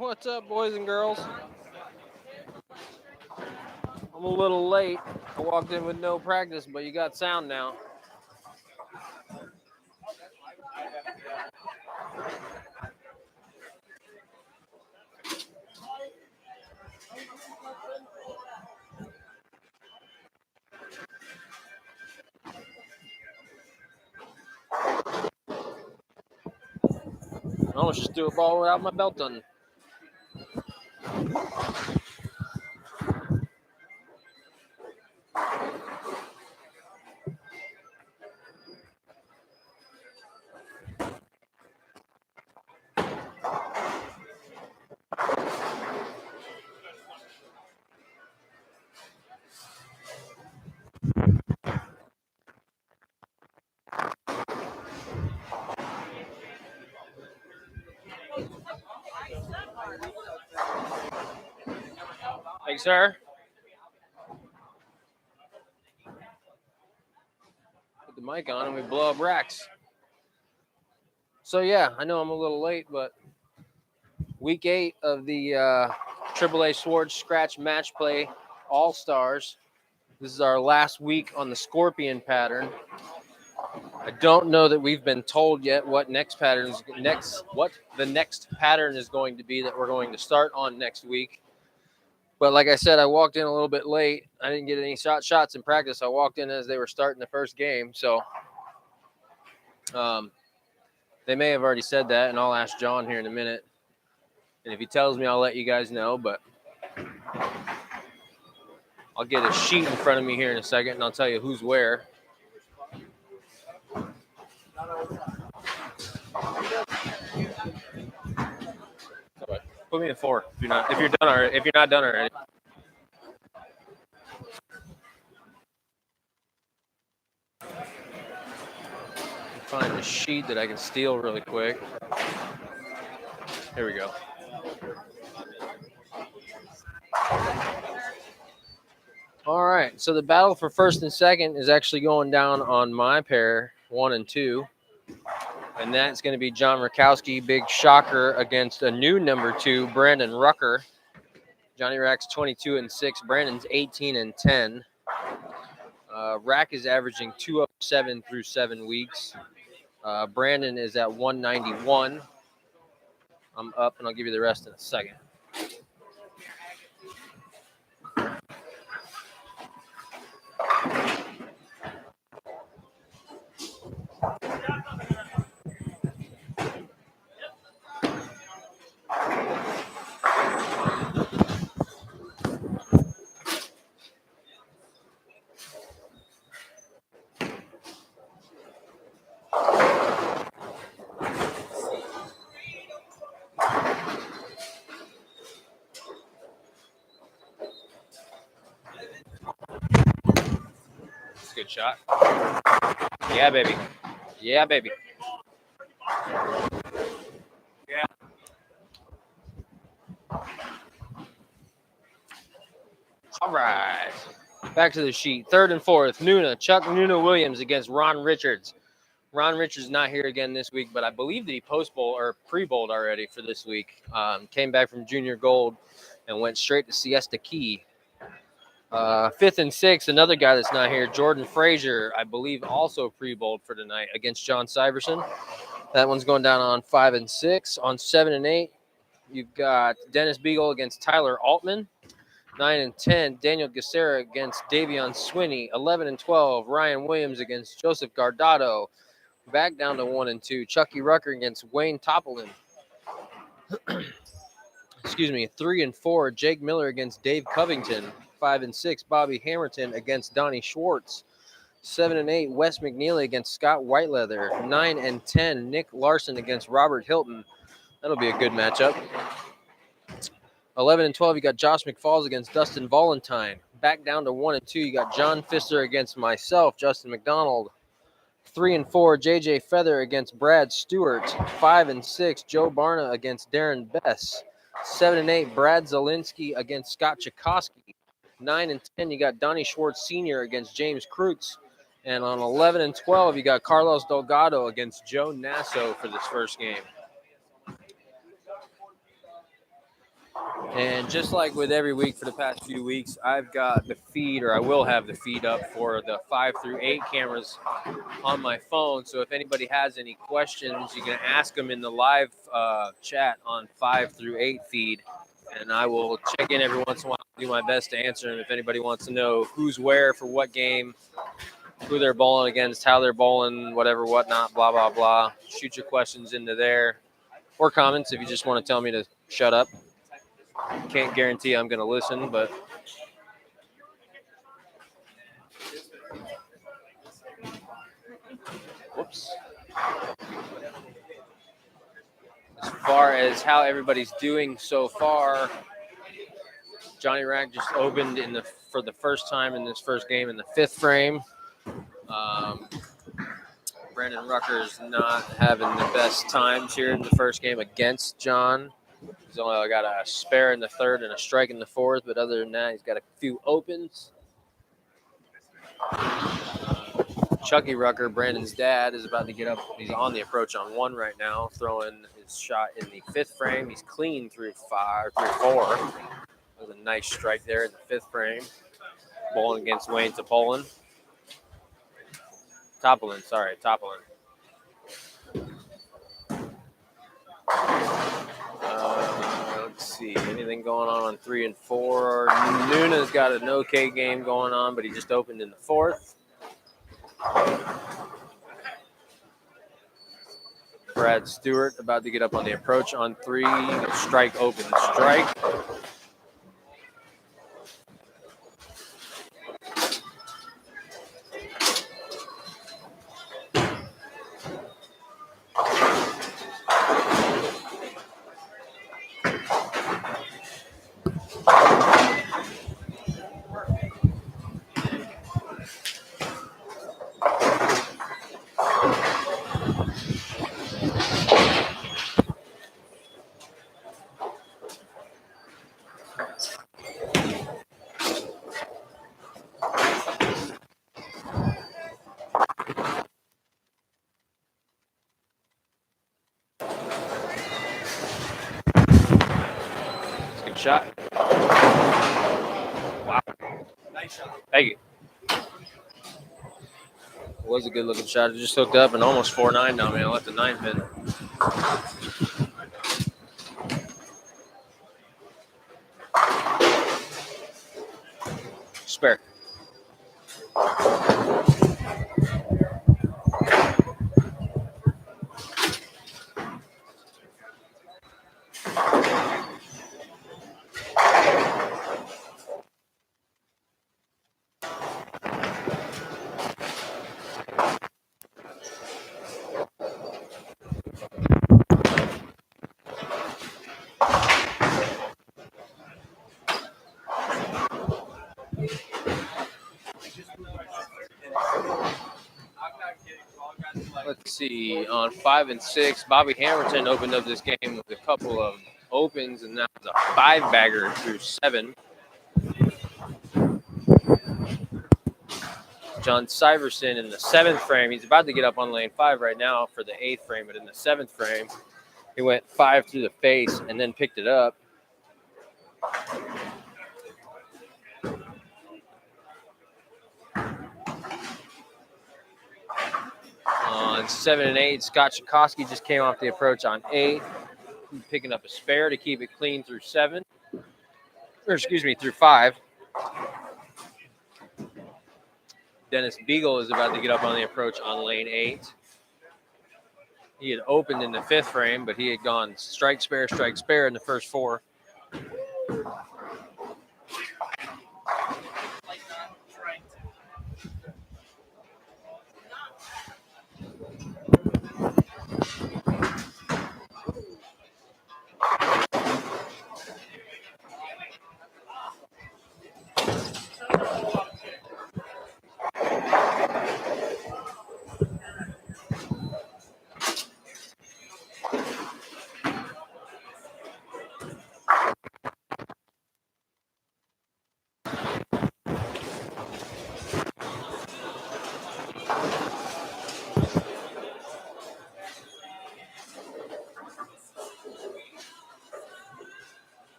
What's up, boys and girls? I'm a little late. I walked in with no practice, but you got sound now. I almost just threw a ball without my belt on. Thanks, sir. Put the mic on and we blow up racks. So yeah, I know I'm a little late, but week 8 of the AAA Schwartz Scratch Match Play All Stars. This is our last week on the Scorpion pattern. I don't know that we've been told yet what the next pattern is going to be that we're going to start on next week. But like I said, I walked in a little bit late. I didn't get any shots in practice. I walked in as they were starting the first game. So they may have already said that, and I'll ask John here in a minute. And if he tells me, I'll let you guys know. But I'll get a sheet in front of me here in a second, and I'll tell you who's where. Put me in 4 if you're not done already. Find the sheet that I can steal really quick. Here we go. All right, so the battle for first and second is actually going down on my pair, 1 and 2. And that's going to be John Rakowski, big shocker, against a new number 2, Brandon Rucker. Johnny Rack's 22 and 6. Brandon's 18 and 10. Rack is averaging 207 through 7 weeks. Brandon is at 191. I'm up, and I'll give you the rest in a second. Good shot. Yeah, baby. Yeah, baby. Yeah. All right. Back to the sheet. 3rd and 4th. Chuck Nuna Williams against Ron Richards. Ron Richards is not here again this week, but I believe that he post-bowled or pre-bowled already for this week. Came back from Junior Gold and went straight to Siesta Key. 5th and 6th, another guy that's not here, Jordan Frazier, I believe also pre-bowled for tonight against John Syverson. That one's going down on 5 and 6. On 7 and 8, you've got Dennis Beagle against Tyler Altman. 9 and 10, Daniel Gacera against Davion Swinney. 11 and 12, Ryan Williams against Joseph Gardado. Back down to 1 and 2, Chucky Rucker against Wayne Topolin. Excuse me. 3 and 4, Jake Miller against Dave Covington. 5 and 6, Bobby Hammerton against Donnie Schwartz. 7 and 8, Wes McNeely against Scott Whiteleather. 9 and 10, Nick Larson against Robert Hilton. That'll be a good matchup. 11 and 12, you got Josh McFalls against Dustin Valentine. Back down to 1 and 2, you got John Pfister against myself, Justin McDonald. 3 and 4, JJ Feather against Brad Stewart. 5 and 6, Joe Barna against Darren Bess. 7 and 8, Brad Zielinski against Scott Chakosky. 9 and 10, you got Donnie Schwartz Sr. against James Kreutz. And on 11 and 12, you got Carlos Delgado against Joe Nasso for this first game. And just like with every week for the past few weeks, I've got the feed, or I will have the feed up for the 5 through 8 cameras on my phone. So if anybody has any questions, you can ask them in the live chat on 5 through 8 feed. And I will check in every once in a while, do my best to answer them. If anybody wants to know who's where for what game, who they're bowling against, how they're bowling, whatever, whatnot, blah, blah, blah. Shoot your questions into there, or comments if you just want to tell me to shut up. Can't guarantee I'm going to listen, but whoops. As far as how everybody's doing so far, Johnny Rack just opened for the first time in this first game in the 5th frame. Brandon Rucker's not having the best times here in the first game against John. He's only got a spare in the 3rd and a strike in the 4th, but other than that, he's got a few opens. Chucky Rucker, Brandon's dad, is about to get up. He's on the approach on 1 right now, throwing his shot in the 5th frame. He's clean through 4. That was a nice strike there in the 5th frame. Bowling against Wayne Topolin. Topolin. Let's see. Anything going on 3 and 4? Nuna's got an okay game going on, but he just opened in the 4th. Brad Stewart about to get up on the approach on 3. Strike, open, strike. Good shot. Wow. Nice shot. Thank you. Was a good looking shot. It just hooked up and almost 4-9 now, man. I left the 9 pin. Spare. Let's see. On 5 and 6, Bobby Hamilton opened up this game with a couple of opens, and that was a 5-bagger through 7. John Syverson in the 7th frame. He's about to get up on lane 5 right now for the 8th frame, but in the 7th frame, he went 5 through the face and then picked it up. On 7 and 8, Scott Chakosky just came off the approach on 8, picking up a spare to keep it clean through 7. Through 5. Dennis Beagle is about to get up on the approach on lane 8. He had opened in the 5th frame, but he had gone strike, spare in the first 4.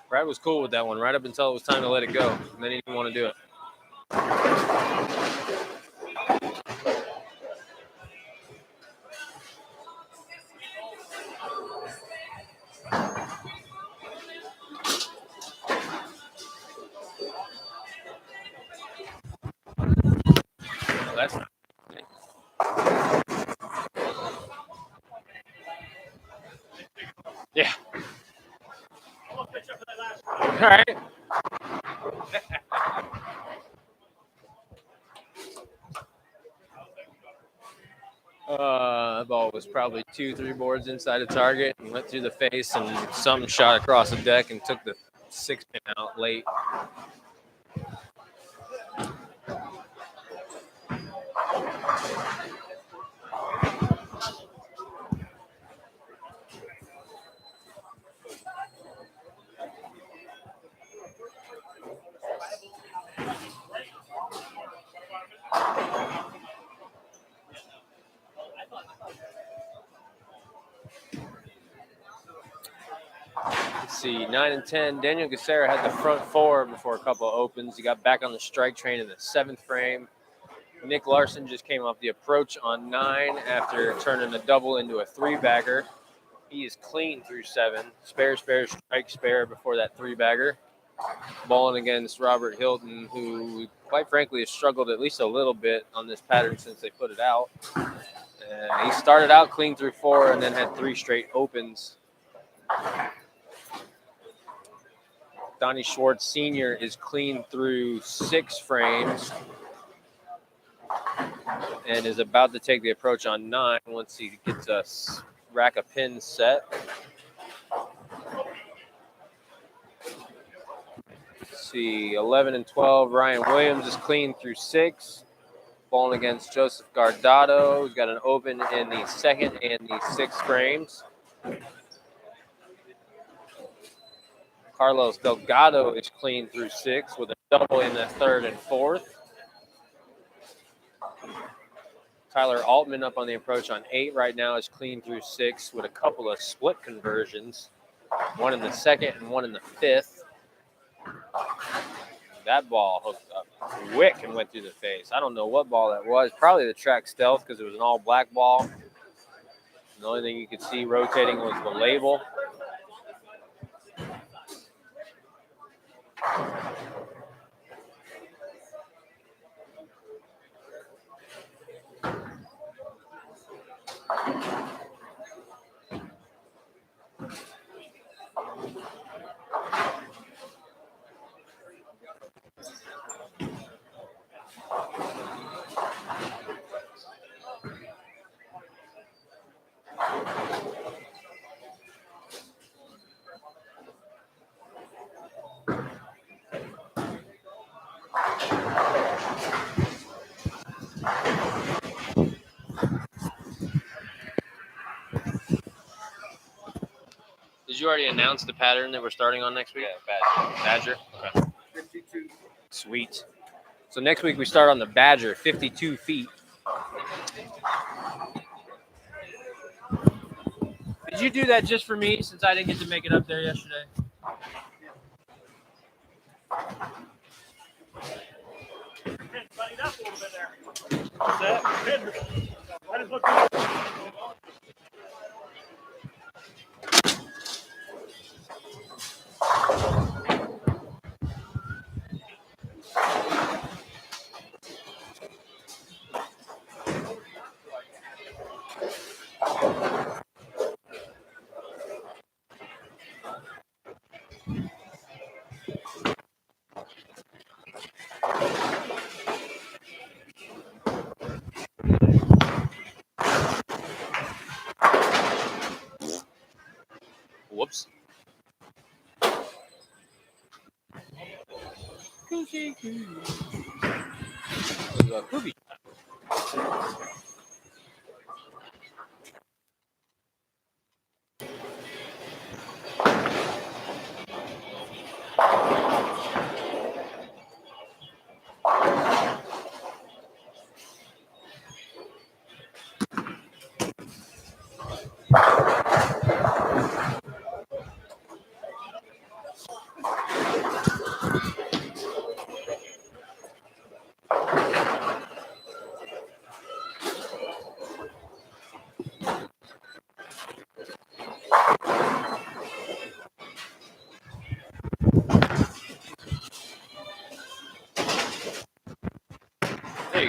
Brad was cool with that one right up until it was time to let it go. And then he didn't want to do it. That's not. Yeah. All right. The ball was probably 2-3 boards inside the target and went through the face, and something shot across the deck and took the 6-pin out late. Let's see, 9 and 10. Daniel Gacera had the front four before a couple of opens. He got back on the strike train in the 7th frame. Nick Larson just came off the approach on 9 after turning a double into a 3-bagger. He is clean through 7. Spare, strike, spare before that 3-bagger. Balling against Robert Hilton, who, quite frankly, has struggled at least a little bit on this pattern since they put it out. He started out clean through 4 and then had 3 straight opens. Donnie Schwartz Sr. is clean through 6 frames and is about to take the approach on 9 once he gets a rack of pins set. Let's see, 11 and 12. Ryan Williams is clean through 6. Balling against Joseph Guardado. He's got an open in the 2nd and the 6th frames. Carlos Delgado is clean through 6 with a double in the 3rd and 4th. Tyler Altman up on the approach on 8 right now is clean through 6 with a couple of split conversions. One in the 2nd and one in the 5th. That ball hooked up quick and went through the face. I don't know what ball that was. Probably the track stealth because it was an all black ball. The only thing you could see rotating was the label. Did you already announce the pattern that we're starting on next week? Yeah, Badger. Okay. 52. Sweet. So next week we start on the Badger, 52 feet. Did you do that just for me since I didn't get to make it up there yesterday? Buddied up a little bit there. What's that? I just looked at Whoops. Poopy.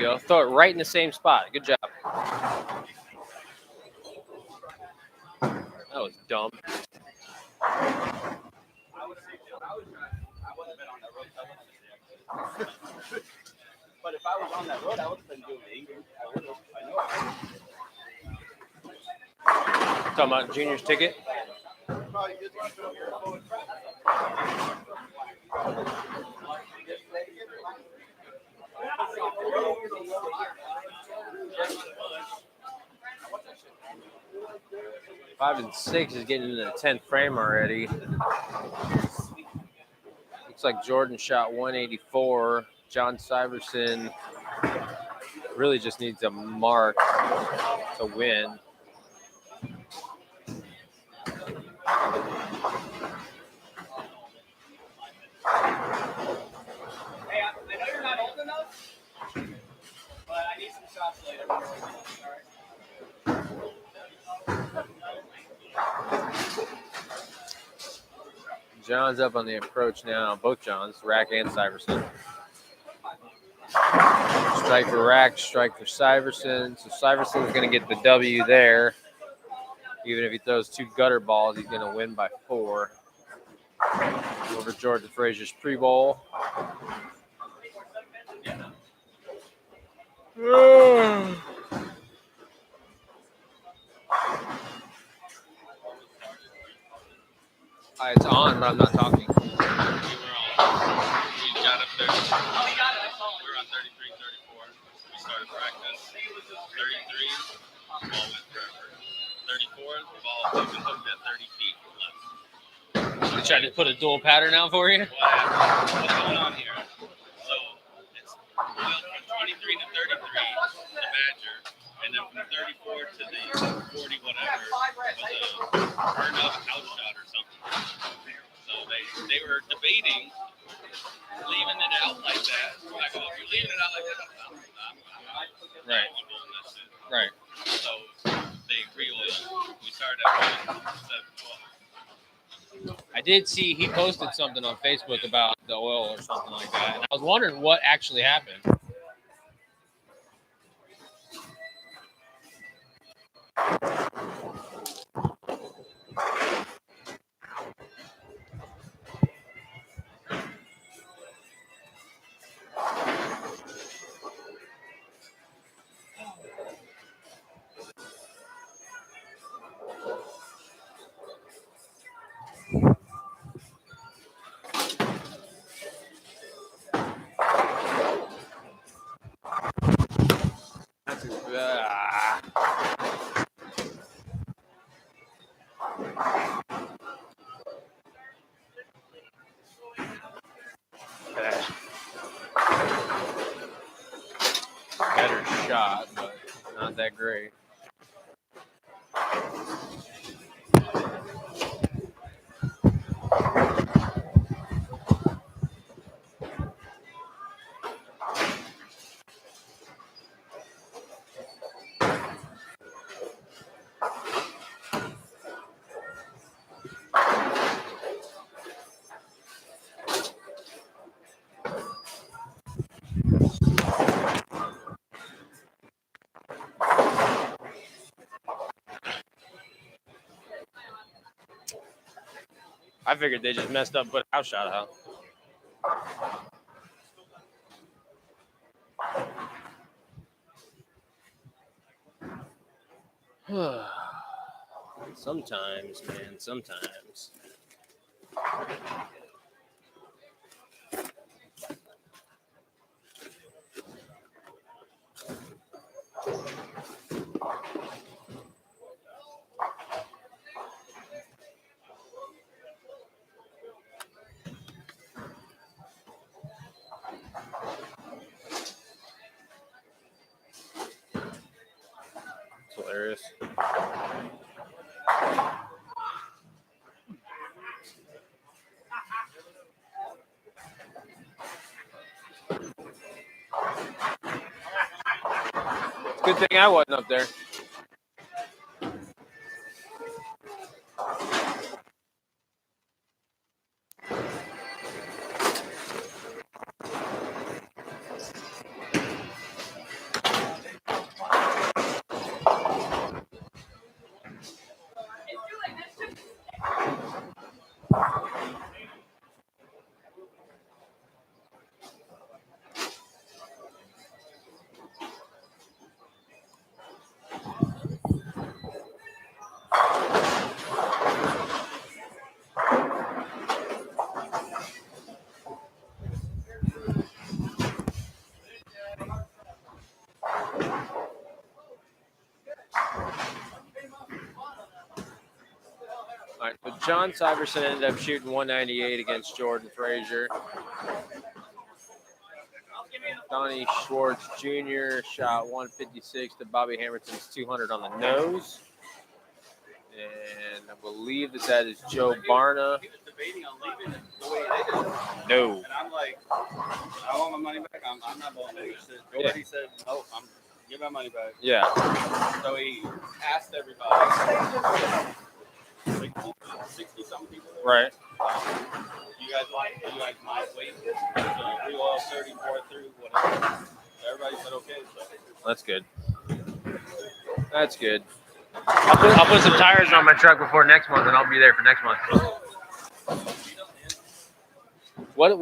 go. Throw it right in the same spot. Good job. That was dumb. But if I was on that road, I would have been doing it. Talking about Junior's ticket. Five and 6 is getting into the 10th frame already. Looks like Jordan shot 184. John Syverson really just needs a mark to win. Hey, I know you're not old enough, but I need some shots later. John's up on the approach now. Both Johns, Rack and Syverson. Strike for Rack, strike for Syverson. So Syverson's going to get the W there. Even if he throws 2 gutter balls, he's going to win by 4. Over Jordan Frazier's pre-bowl. It's on, but I'm not talking. We got up there. We were on 33, 34. We started practice. 33, ball went forever. 34, the ball even hooked at 30 feet left. They tried to put a dual pattern out for you? What happened? What's going on here? So it's well, from 23 to 33, the Badger, and then from 34 to the 40 whatever was a burn up house shot or something. So they were debating leaving it out like that. So I go, if you're leaving it out like that, I'm Right. doing this shit. Right. So they re-oiled. We started at 7:12. I did see he posted something on Facebook about the oil or something like that. And I was wondering what actually happened. Better shot, but not that great. I figured they just messed up, put a house shot out. Sometimes, man, sometimes. It's hilarious. Good thing I wasn't up there. John Syverson ended up shooting 198 against Jordan Frazier. Donnie Schwartz Jr. shot 156 to Bobby Hamilton's 200 on the nose. And I believe that is Joe Barna. He was debating on leaving it the way it is. No. And I'm like, I want my money back. I'm not going to lose it. Nobody said, no, I'm give my money back. Yeah. So he asked everybody. 60-something people. Right. You guys might wait. So we all 34 through whatever. Everybody said okay. So. That's good. That's good. I'll put some tires on my truck before next month, and I'll be there for next month. What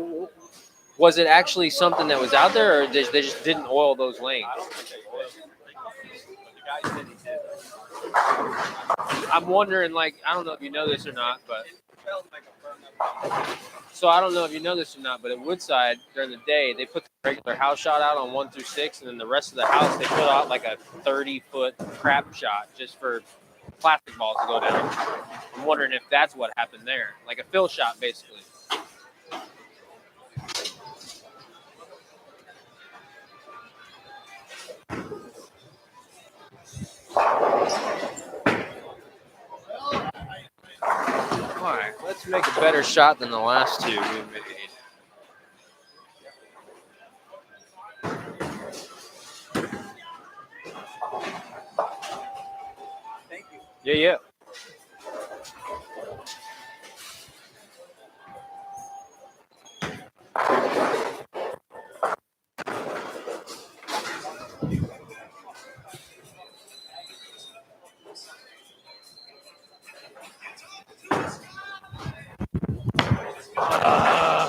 was it actually something that was out there, or they just didn't oil those lanes? I don't think they oiled it. But the guy said he did. I'm wondering, like, I don't know if you know this or not, but so I don't know if you know this or not, but at Woodside during the day they put the regular house shot out on 1 through 6, and then the rest of the house they put out like a 30-foot crap shot just for plastic balls to go down. I'm wondering if that's what happened there, like a fill shot basically. All right, let's make a better shot than the last two we made. Thank you. Yeah.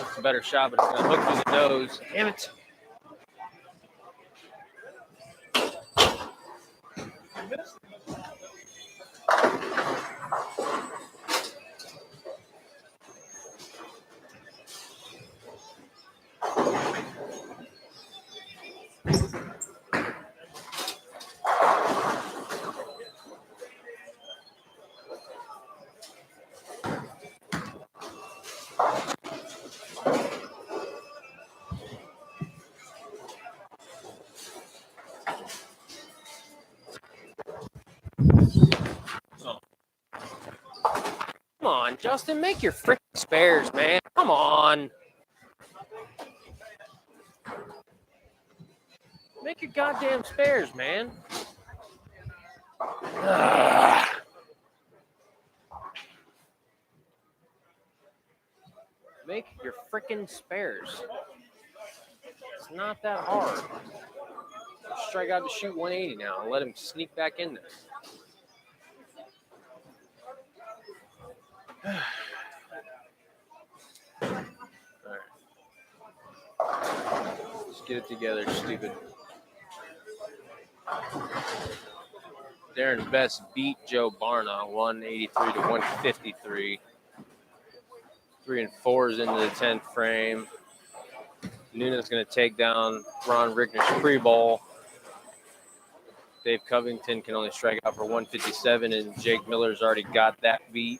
It's a better shot, but it's going to hook through the nose. Damn it. Come on, Justin, make your freaking spares, man. Come on. Make your goddamn spares, man. Ugh. Make your freaking spares. It's not that hard. Strike out to shoot 180 now and let him sneak back in there. All right. Let's get it together, stupid. Darren Best beat Joe Barna 183 to 153. 3 and 4s into the 10th frame. Nuna's going to take down Ron Rickner's pre-ball. Dave Covington can only strike out for 157, and Jake Miller's already got that beat.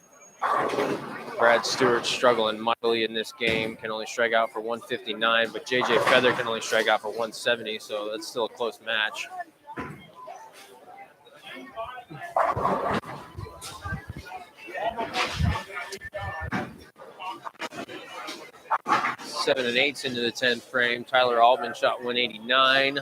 Brad Stewart struggling mightily in this game, can only strike out for 159, but JJ Feather can only strike out for 170, so that's still a close match. Seven and 8s into the 10th frame. Tyler Altman shot 189.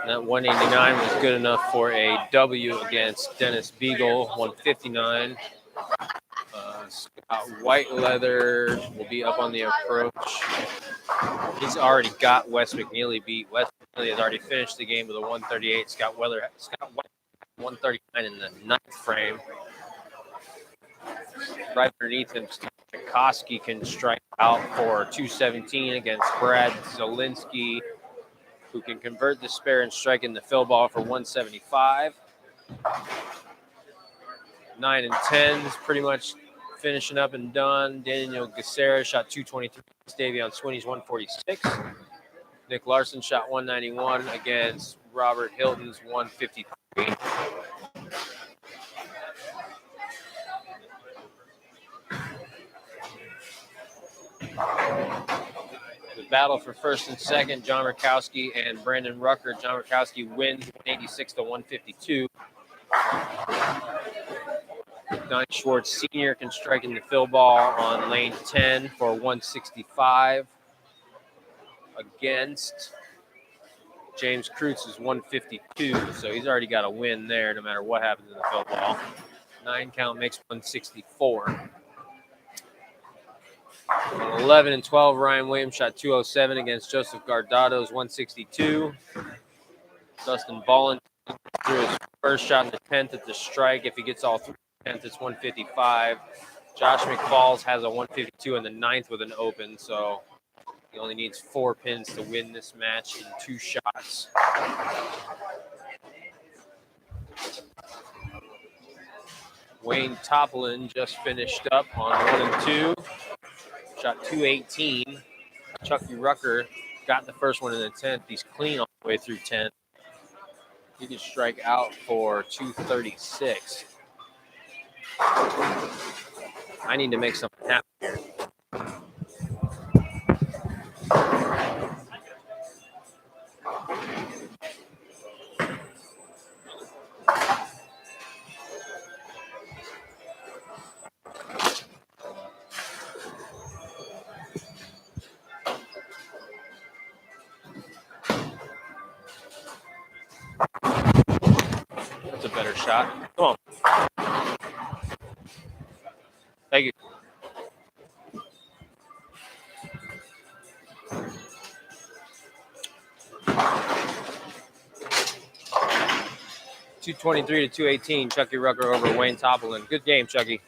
That 189 was good enough for a W against Dennis Beagle, 159. Scott Whiteleather will be up on the approach. He's already got Wes McNeely beat. Wes McNeely has already finished the game with a 138. Scott White 139 in the 9th frame. Right underneath him, Tchaikovsky can strike out for 217 against Brad Zielinski, who can convert the spare and strike in the fill ball for 175. 9 and 10s pretty much finishing up and done. Daniel Gacera shot 223. Davion Swinney's 146. Nick Larson shot 191 against Robert Hilton's 153. The battle for first and second, John Murkowski and Brandon Rucker. John Murkowski wins 186 to 152. Donnie Schwartz Sr. can strike in the fill ball on lane 10 for 165 against James Kreutz's 152. So he's already got a win there no matter what happens in the fill ball. 9 count makes 164. On 11 and 12, Ryan Williams shot 207 against Joseph Gardado's 162. Dustin Ballin threw his first shot in the 10th at the strike. If he gets all three 10th, it's 155. Josh McFalls has a 152 in the 9th with an open, so he only needs 4 pins to win this match in 2 shots. Wayne Toplin just finished up on 1 and 2. Shot 218. Chucky Rucker got the first one in the 10th. He's clean all the way through 10. He can strike out for 236. I need to make something happen here. That's a better shot. Come on. Thank you. $223 to $218. Chucky Rucker over Wayne Toplin. Good game, Chucky.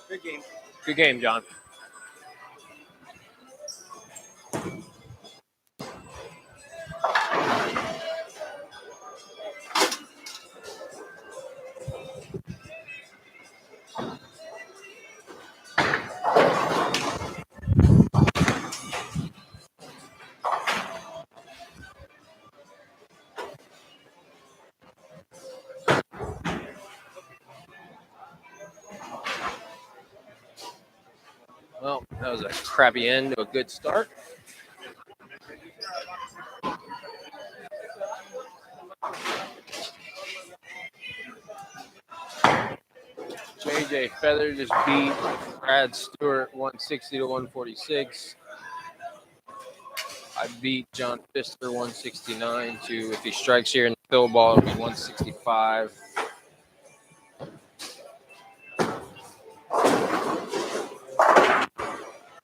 Good game. Good game, John. Well, that was a crappy end to a good start. JJ Feather just beat Brad Stewart 160 to 146. I beat John Pfister 169 to, if he strikes here in the fill ball, it'll be 165.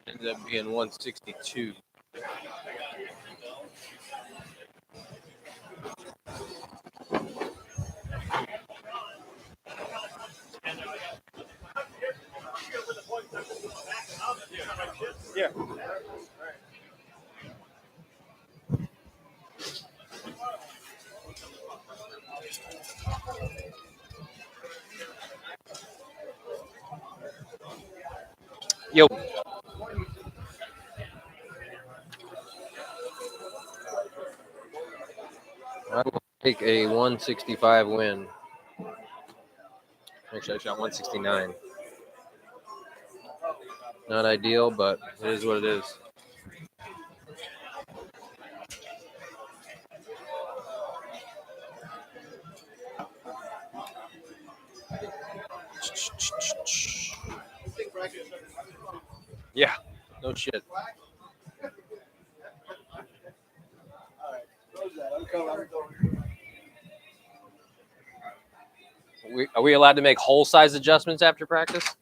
Ends up being 162. Yeah. Yo. I will take a 165 win. Actually, I shot 169. Not ideal, but it is what it is. Yeah, no shit. Are we allowed to make hole size adjustments after practice?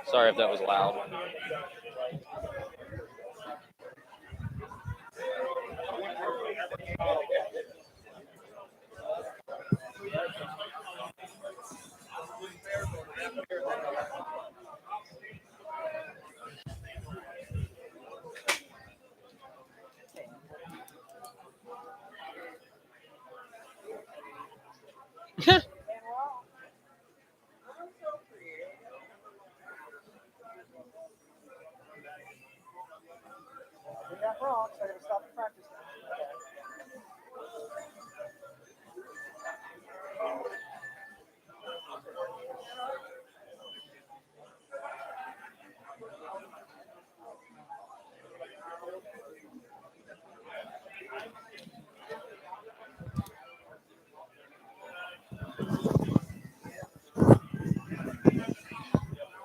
Sorry if that was loud.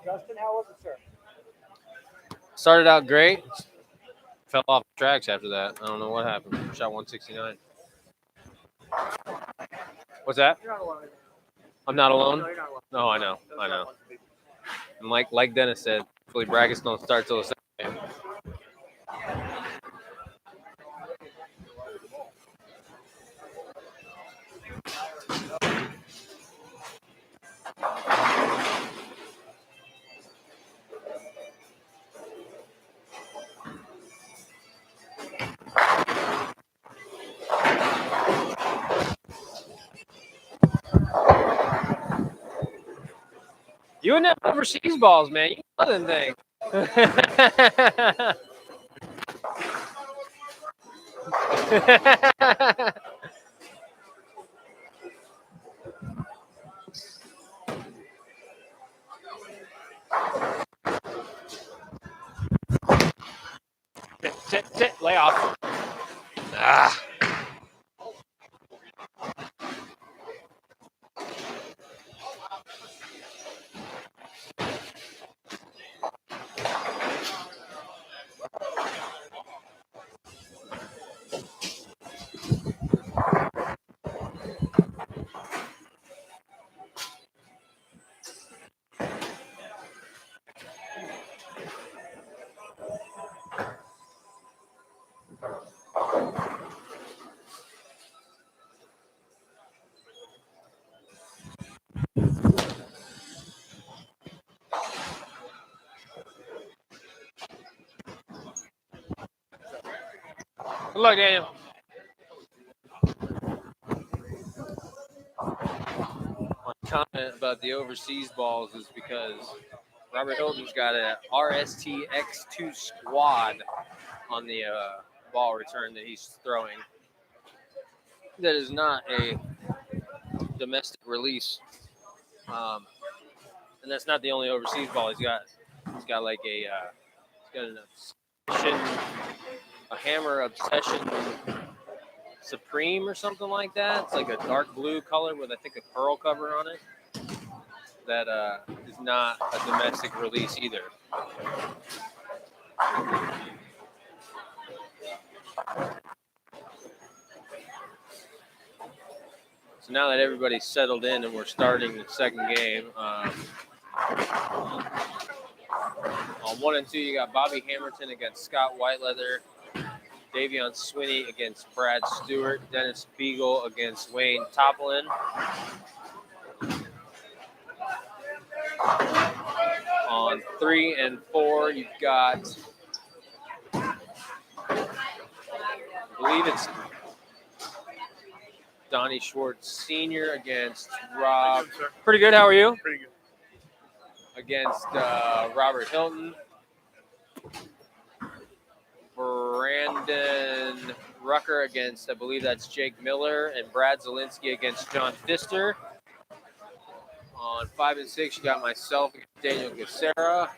Justin, how was it, sir? Started out great. Fell off the tracks after that. I don't know what happened. Shot 169. What's that? You're not alone. I'm not alone? No, you're not alone. No, I know. I know. And like Dennis said, hopefully brackets don't start till the second game. You and them overseas balls, man. You know them things. Sit, lay off. Ah. Good luck, Daniel. My comment about the overseas balls is because Robert Hilton's got a RST X2 squad on the ball return that he's throwing. That is not a domestic release. And that's not the only overseas ball he's got. He's got like he's got an obsession, a hammer obsession Supreme or something like that. It's like a dark blue color with I think a pearl cover on it. That is not a domestic release either. So now that everybody's settled in and we're starting the second game, on 1 and 2, you got Bobby Hamilton against Scott Whiteleather, Davion Swinney against Brad Stewart, Dennis Beagle against Wayne Toplin. On 3 and 4, you've got, I believe it's Donnie Schwartz Sr. against Rob. Pretty good. How are you? Pretty good. against Robert Hilton. Brandon Rucker against, I believe that's Jake Miller, and Brad Zielinski against John Pfister. On 5 and 6, you got myself against Daniel Gacera,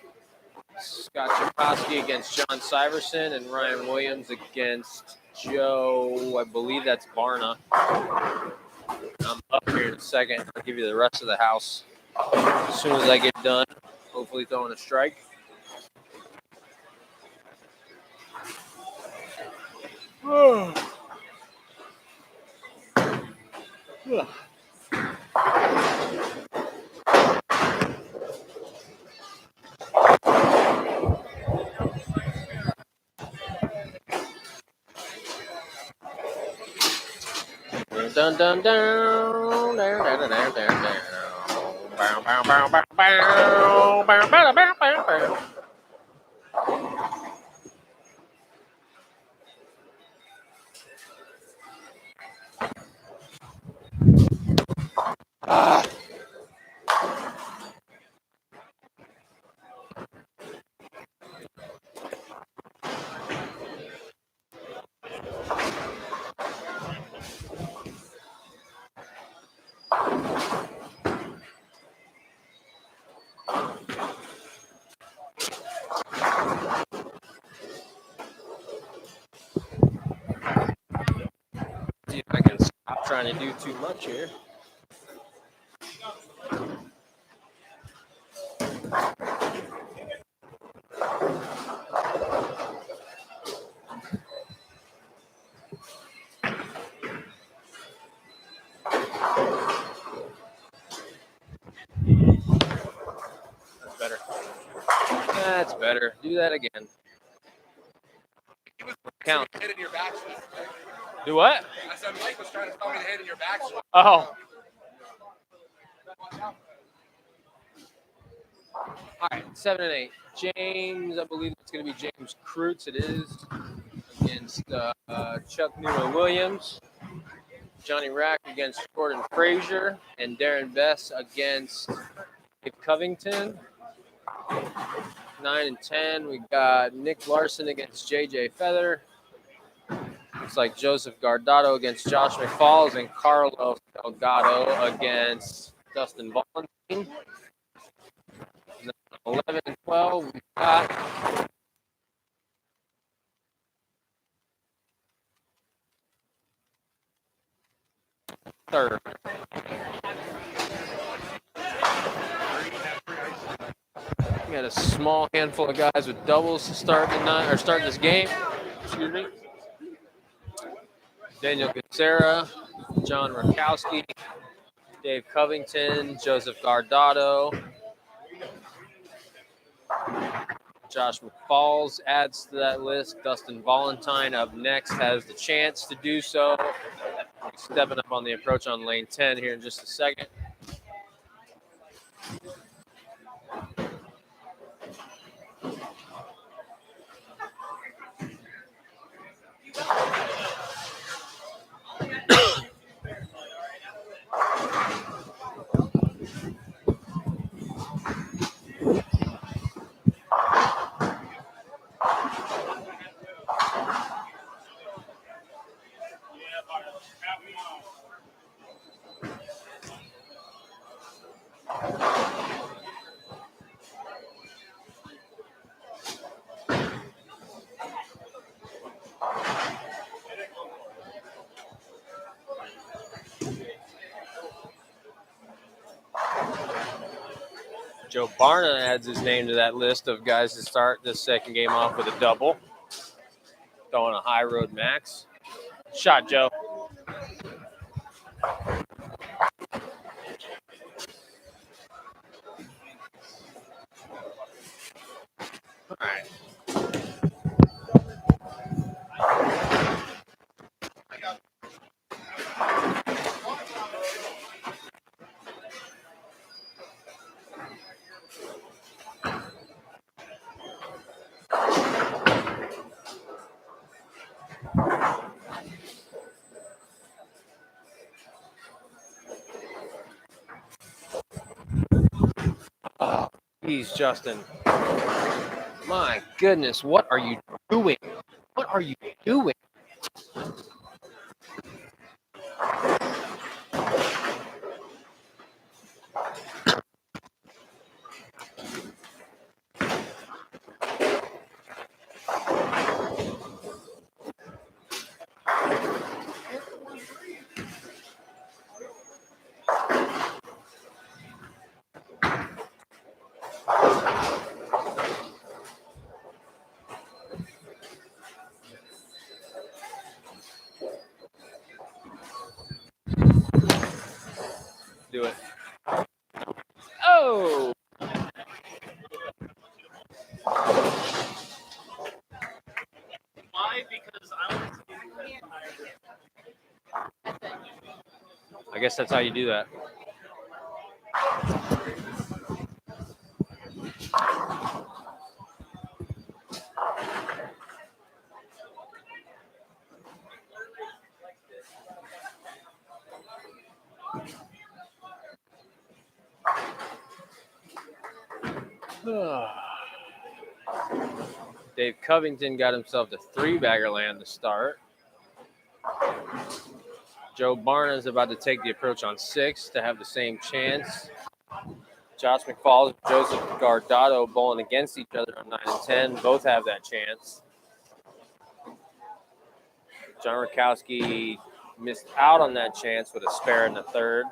Scott Chakowski against John Syverson, and Ryan Williams against Joe, I believe that's Barna. I'm up here in a second. I'll give you the rest of the house as soon as I get done. Hopefully throwing a strike. Dun dun dun down down down down down. Bow bow bow bow bow bow bow bow bow bow. Ah. See if I can stop trying to do too much here. That's better. That's better. Do that again. He was Count. hitting your back. Do what? I said Mike was trying to tell me to hit in your back. Oh. All right, 7 and 8. James, I believe it's going to be James Kreutz. It is against Chuck Newman Williams. Johnny Rack against Jordan Frazier, and Darren Bess against Dave Covington. 9 and 10, we got Nick Larson against JJ Feather. Looks like Joseph Guardado against Josh McFalls, and Carlos Delgado against Dustin Valentine. 11 and 12, we got third. We got a small handful of guys with doubles to start this game. Excuse me. Daniel Gacera, John Rakowski, Dave Covington, Joseph Guardado, Josh McFalls adds to that list. Dustin Valentine up next has the chance to do so. Stepping up on the approach on lane 10 here in just a second. Joe Barna adds his name to that list of guys to start this second game off with a double. Throwing a high road max. Shot, Joe. All right. Jeez, Justin. My goodness, what are you doing? What are you doing? Do it. Oh! Why? Because I want to do I guess that's how you do that. Dave Covington got himself to 3-bagger land to start. Joe Barna is about to take the approach on 6 to have the same chance. Josh McFalls and Joseph Gardado bowling against each other on 9 and 10. Both have that chance. John Rakowski missed out on that chance with a spare in the 3rd.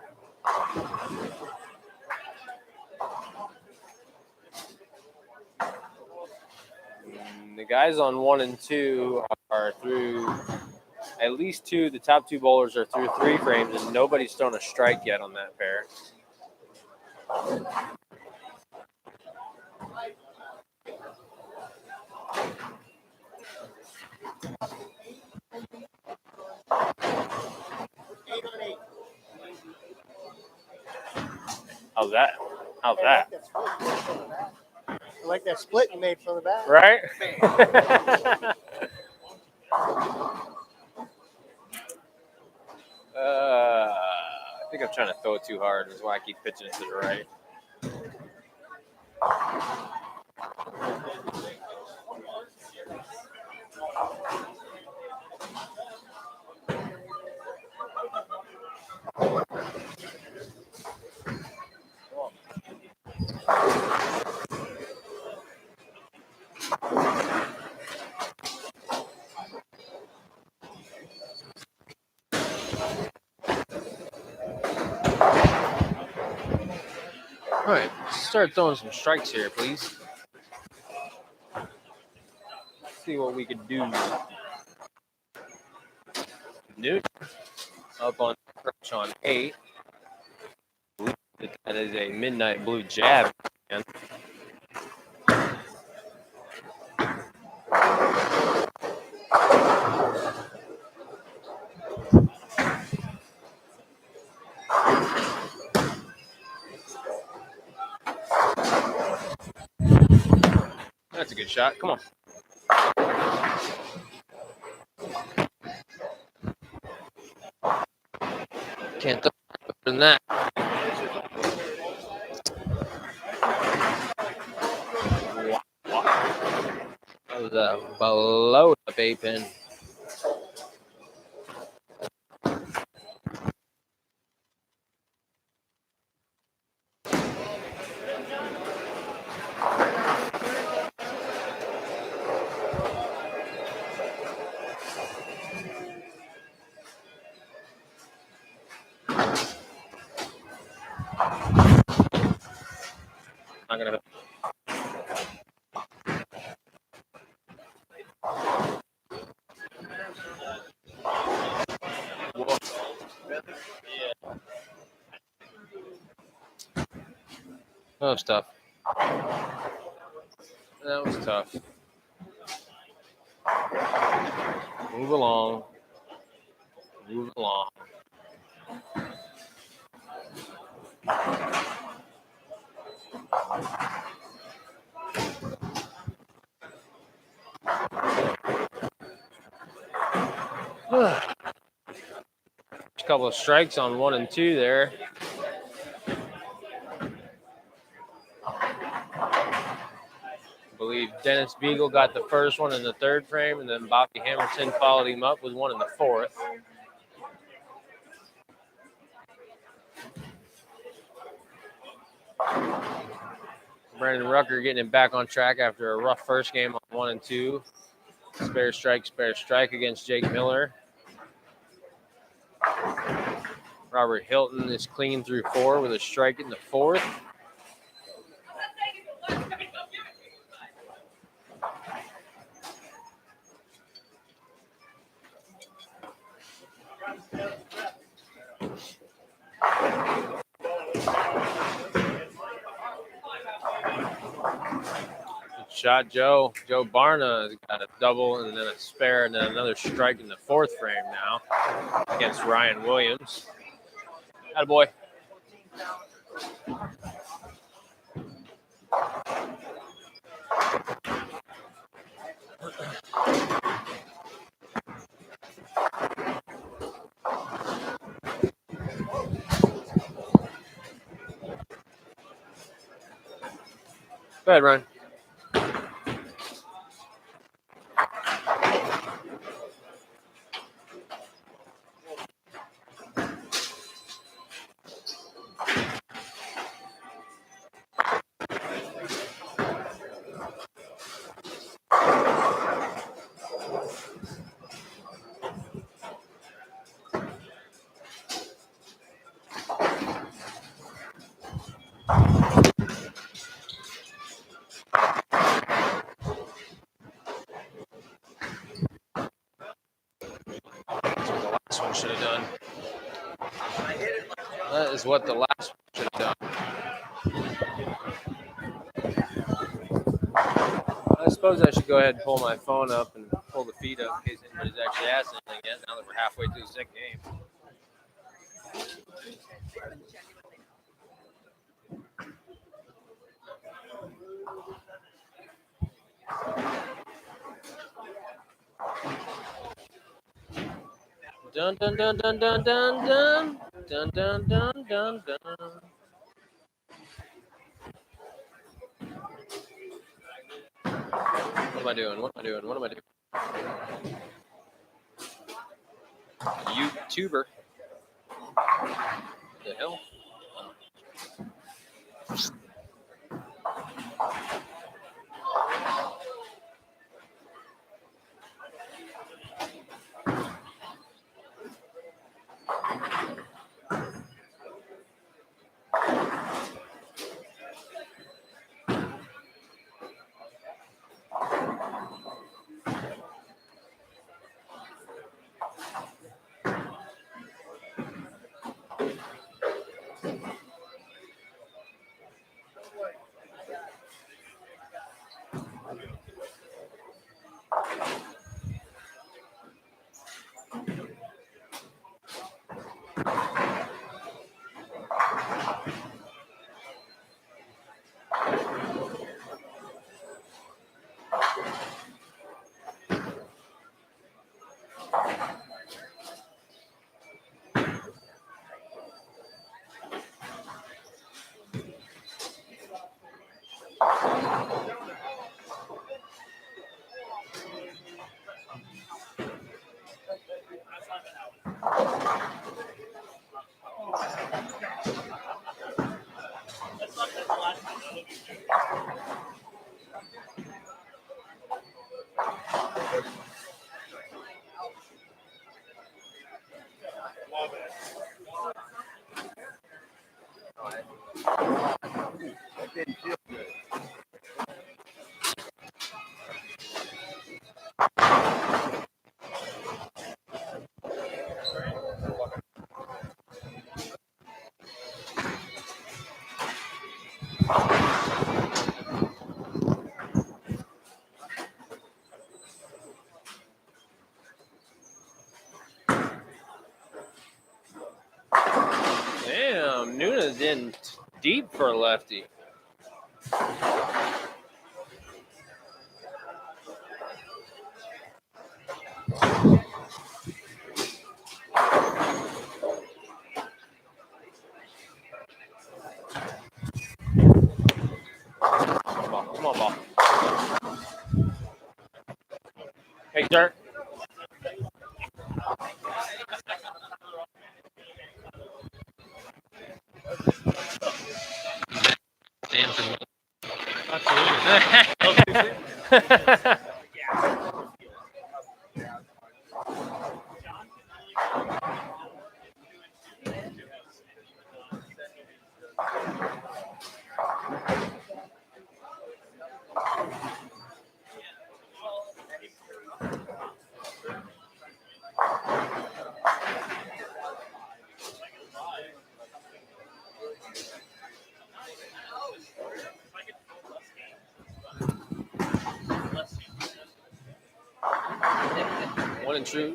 The guys on 1 and 2 are through at least 2. The top 2 bowlers are through 3 frames, and nobody's thrown a strike yet on that pair. How's that? How's that? I like that split you made from the back. Right? I think I'm trying to throw it too hard. That's why I keep pitching it to the right. All right, start throwing some strikes here, please. See what we could do. Newt up on approach on 8. That is a midnight blue jab. Man. That's a good shot. Come on. Can't throw better than that. That was a below up 8-pin. Not gonna. That was tough. That was tough. Move along. Move along. A couple of strikes on 1 and 2 there. believe Dennis Beagle got the first one in the third frame, and then Bobby Hamilton followed him up with one in the fourth. Brandon Rucker getting him back on track after a rough first game on 1 and 2. Spare strike against Jake Miller. Robert Hilton is clean through 4 with a strike in the fourth. Shot Joe Barna got a double and then a spare and then another strike in the fourth frame now against Ryan Williams. Attaboy. Go ahead, Ryan. Last one should have done. That is what the last one should have done. I suppose I should go ahead and pull my phone up and pull the feed up in case anybody's actually asked anything yet, now that we're halfway through the second game. Dun dun dun dun dun dun dun dun dun dun dun dun. What am I doing? What am I doing? What am I doing? YouTuber. What the hell? Damn, Nuna's in deep for a lefty. Come on, ball. Dirt. Stand for me.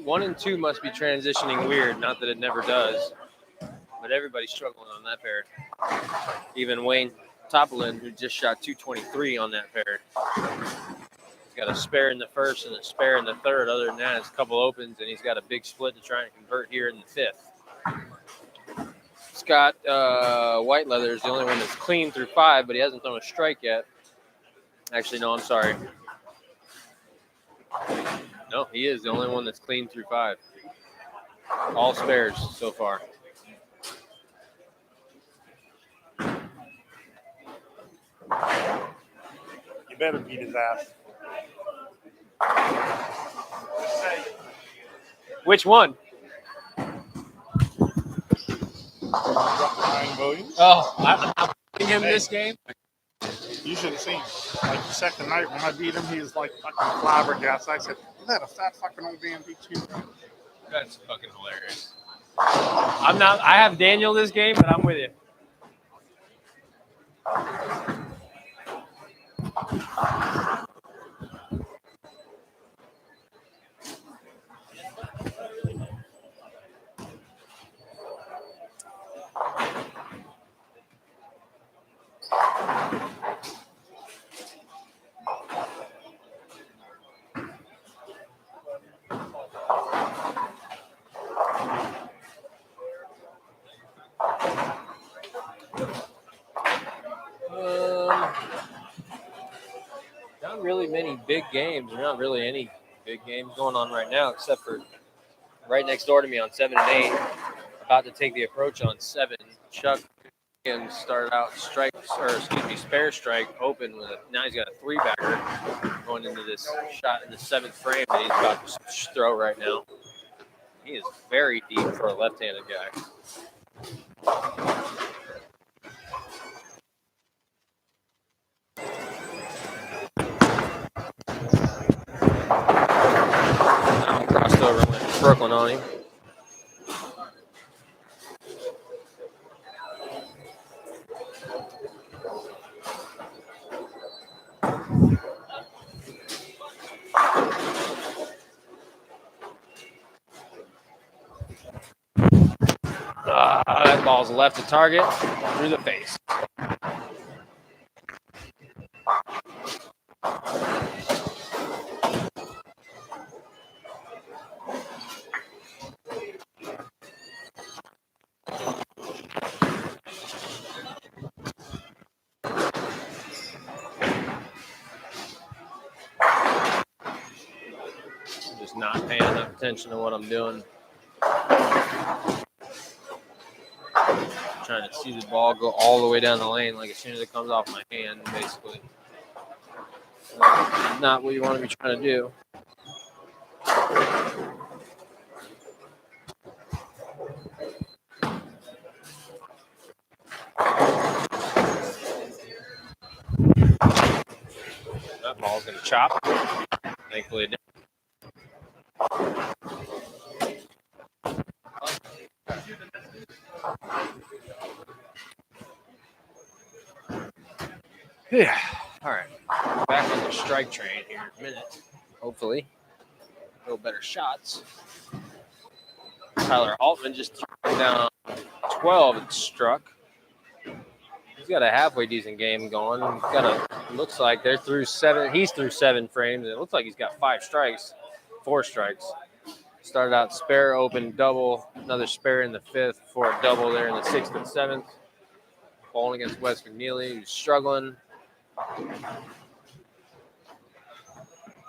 One and two must be transitioning weird. Not that it never does, but everybody's struggling on that pair. Even Wayne Topolin, who just shot 223 on that pair. He's got a spare in the first and a spare in the third. Other than that, it's a couple opens, and he's got a big split to try and convert here in the fifth. Scott White Leather is the only one that's clean through 5, but he hasn't thrown a strike yet. Actually, no, I'm sorry. No, he is the only one that's clean through 5. All spares so far. You better beat his ass. Which one? Ryan Williams. Oh, I'm beating him this game. You should have seen. Like the second night when I beat him, he was like fucking flabbergasted. I said, "Isn't that a fat fucking old man beat you?" That's fucking hilarious. I have Daniel this game, but I'm with you. Not really many big games. There's not really any big games going on right now, except for right next door to me on 7 and 8. About to take the approach on 7. Chuck and started out spare strike open with now he's got a 3-bagger going into this shot in the 7th frame that he's about to throw right now. He is very deep for a left-handed guy. Crossed over and went Brooklyn on him. That ball's left to target through the face. I'm just not paying enough attention to what I'm doing. Trying to see the ball go all the way down the lane, like as soon as it comes off my hand, basically. Not what you want to be trying to do. That ball's going to chop. Thankfully, it didn't. Yeah. All right. Back on the strike train here in a minute. Hopefully. A little better shots. Tyler Altman just threw down 12 and struck. He's got a halfway decent game going. Looks like they're through 7. He's through 7 frames. And it looks like he's got 4 strikes. Started out spare, open, double, another spare in the 5th for a double there in the 6th and 7th. Bowling against Wes McNeely, who's struggling.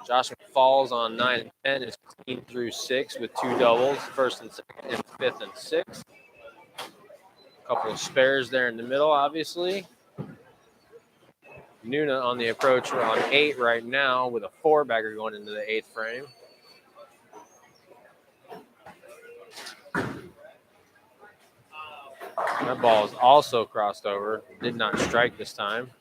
Josh falls on 9 and 10 is clean through 6 with 2 doubles, first and second, and fifth and sixth. A couple of spares there in the middle, obviously. Nuna on the approach. We're on 8 right now with a 4-bagger going into the 8th frame. That ball is also crossed over. Did not strike this time.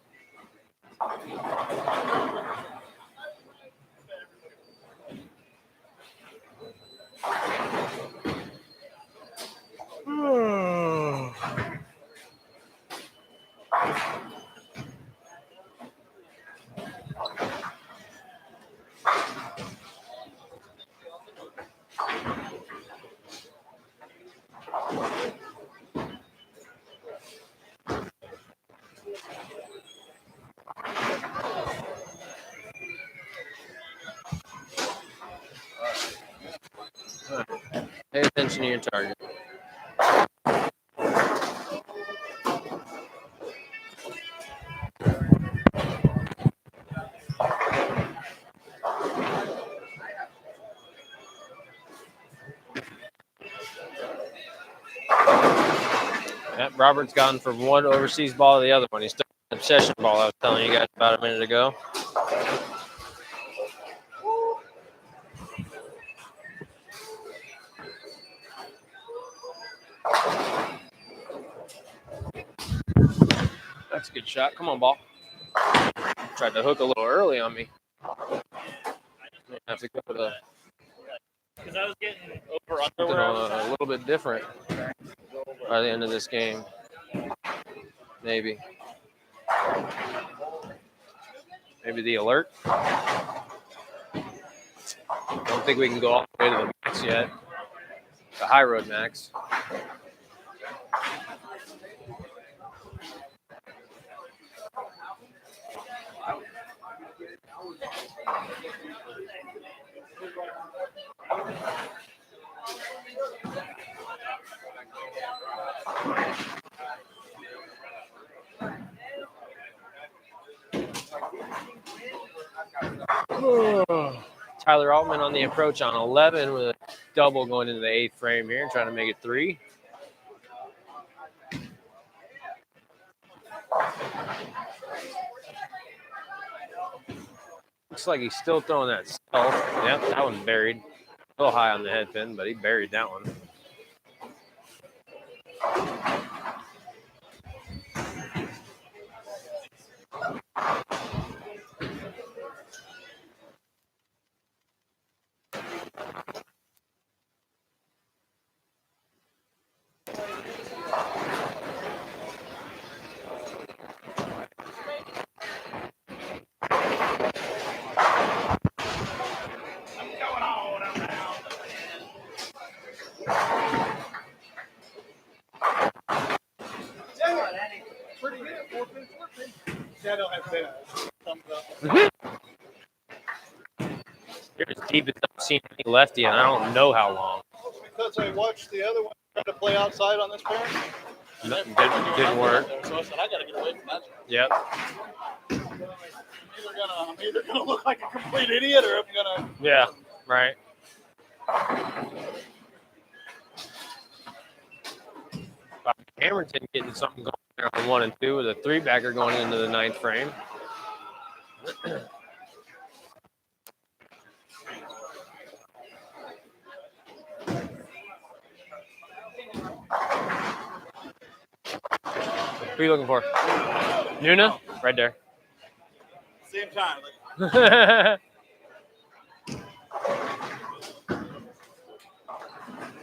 Pay attention to your target. Yep, Robert's gone from one overseas ball to the other one. He's still an obsession ball I was telling you guys about a minute ago. That's a good shot. Come on, ball. Tried to hook a little early on me. Have to go with a Because I was getting over something a little bit different by the end of this game. Maybe the alert. Don't think we can go all the way to the max yet. The high road max. Tyler Altman on the approach on 11 with a double going into the 8th frame here, trying to make it 3. Looks like he's still throwing that stealth. Yep, that one buried. A little high on the head pin, but he buried that one. Shadow has been a thumbs up. You're as deep as I've seen any lefty, and I don't know how long. Because I watched the other one try to play outside on this pair. Didn't work. So I said, I got to get away from that. Yep. I'm either gonna look like a complete idiot, or I'm gonna. Yeah. Right. Hamilton getting something going there on 1 and 2 with a 3-bagger going into the 9th frame. Who are you looking for? Nuna? Right there. Same time.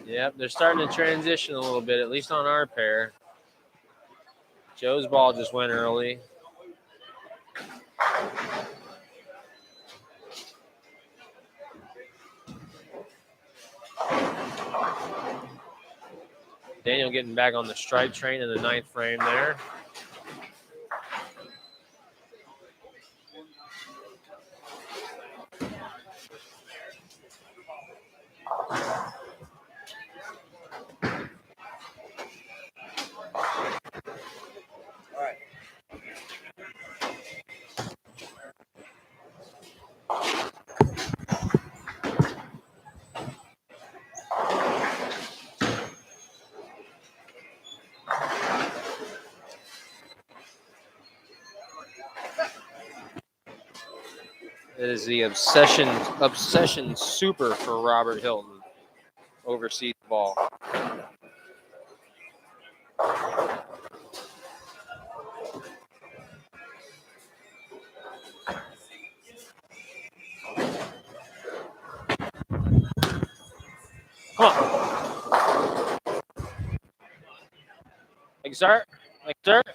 Yep, they're starting to transition a little bit, at least on our pair. Joe's ball just went early. Daniel getting back on the strike train in the 9th frame there. It is the obsession super for Robert Hilton. Overseas ball. Come on. Like start. Like start.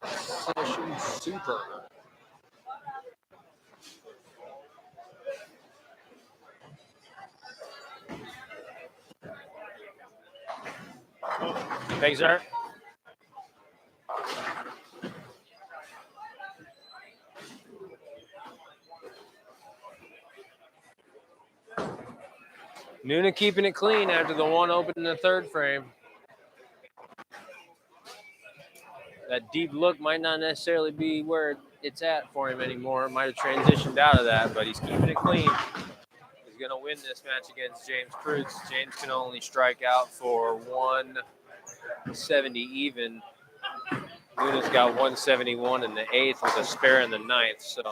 Obsession super. Big start. Nuna keeping it clean after the one open in the third frame. That deep look might not necessarily be where it's at for him anymore. Might have transitioned out of that, but he's keeping it clean. He's going to win this match against James Cruz. James can only strike out for 170 even. Luna's got 171 in the eighth with a spare in the ninth, so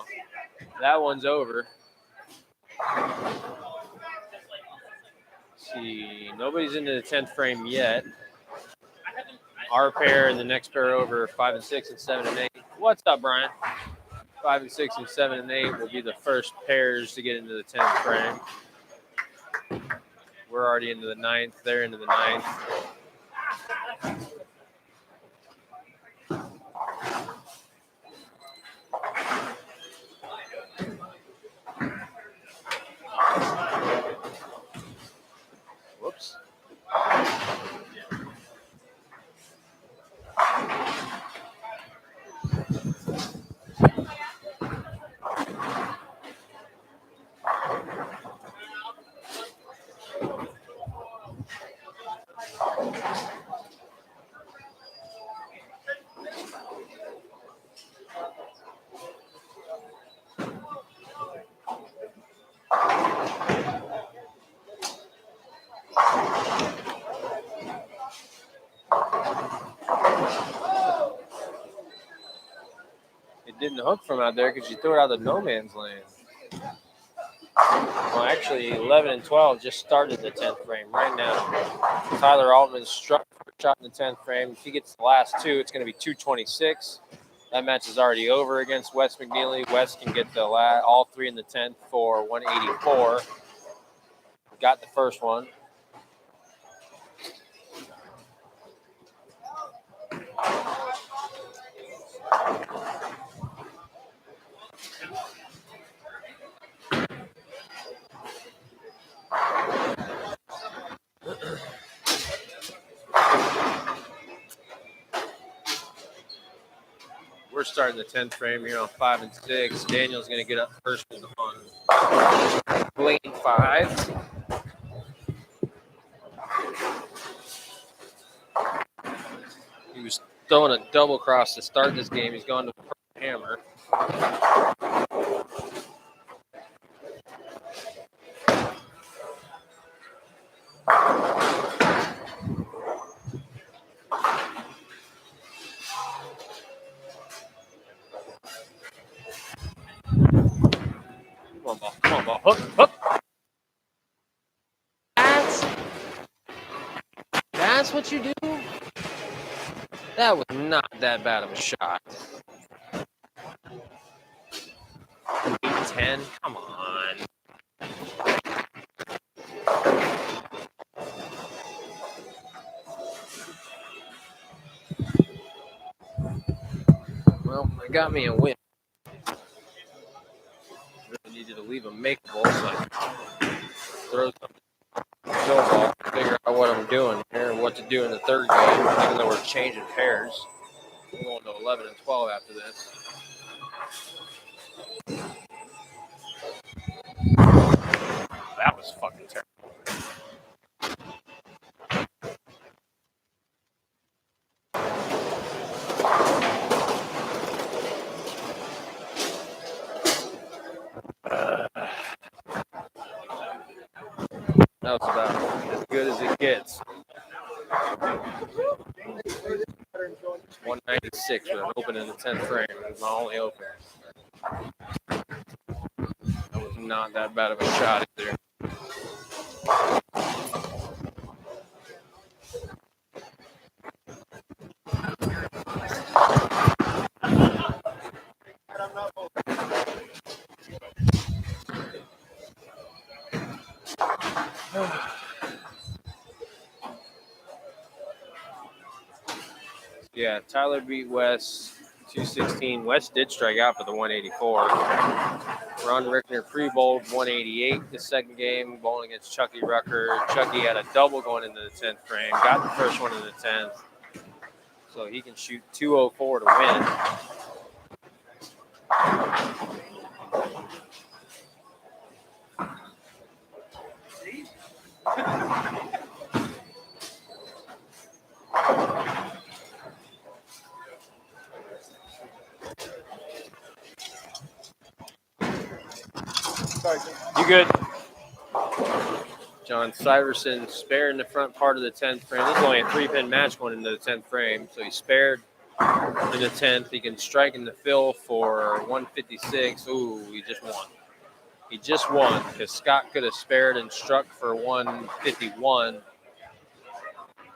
that one's over. Let's see, nobody's into the 10th frame yet. Our pair and the next pair over 5 and 6 and 7 and 8. What's up, Brian? 5 and 6 and 7 and 8 will be the first pairs to get into the 10th frame. We're already into the 9th. They're into the 9th. Whoops. It didn't hook from out there because you threw it out of the no man's land. Well, actually, 11 and 12 just started the 10th frame right now. Tyler Altman struck for a shot in the 10th frame. If he gets the last two, it's going to be 226. That match is already over against Wes McNeely. Wes can get the all three in the 10th for 184. Got the first one. We're starting the 10th frame here on 5 and 6. Daniel's going to get up first on lane 5. He was throwing a double cross to start this game. He's gone to the hammer. Come on, ball. Come on, ball. Hook, hook. That's what you do? That was not that bad of a shot. 10, come on. Well, it got me a win. Really needed to leave them makeable, so I throw some go ball, figure out what I'm doing here, what to do in the third game, even though we're changing pairs. We're going to 11 and 12 after this. That was fucking terrible. That was about as good as it gets. 196 with an open in the 10th frame. It was my only open. That was not that bad of a shot either. Yeah, Tyler beat West 216. West did strike out for the 184. Ron Rickner pre-bowled 188 the second game, bowling against Chucky Rucker. Chucky had a double going into the 10th frame, got the first one in the 10th, so he can shoot 204 to win. You good? John Syverson spared in the front part of the 10th frame. This is only a 3-pin match going into the 10th frame, so he spared in the 10th. He can strike in the fill for 156. Ooh, he just won. He just won because Scott could have spared and struck for 151,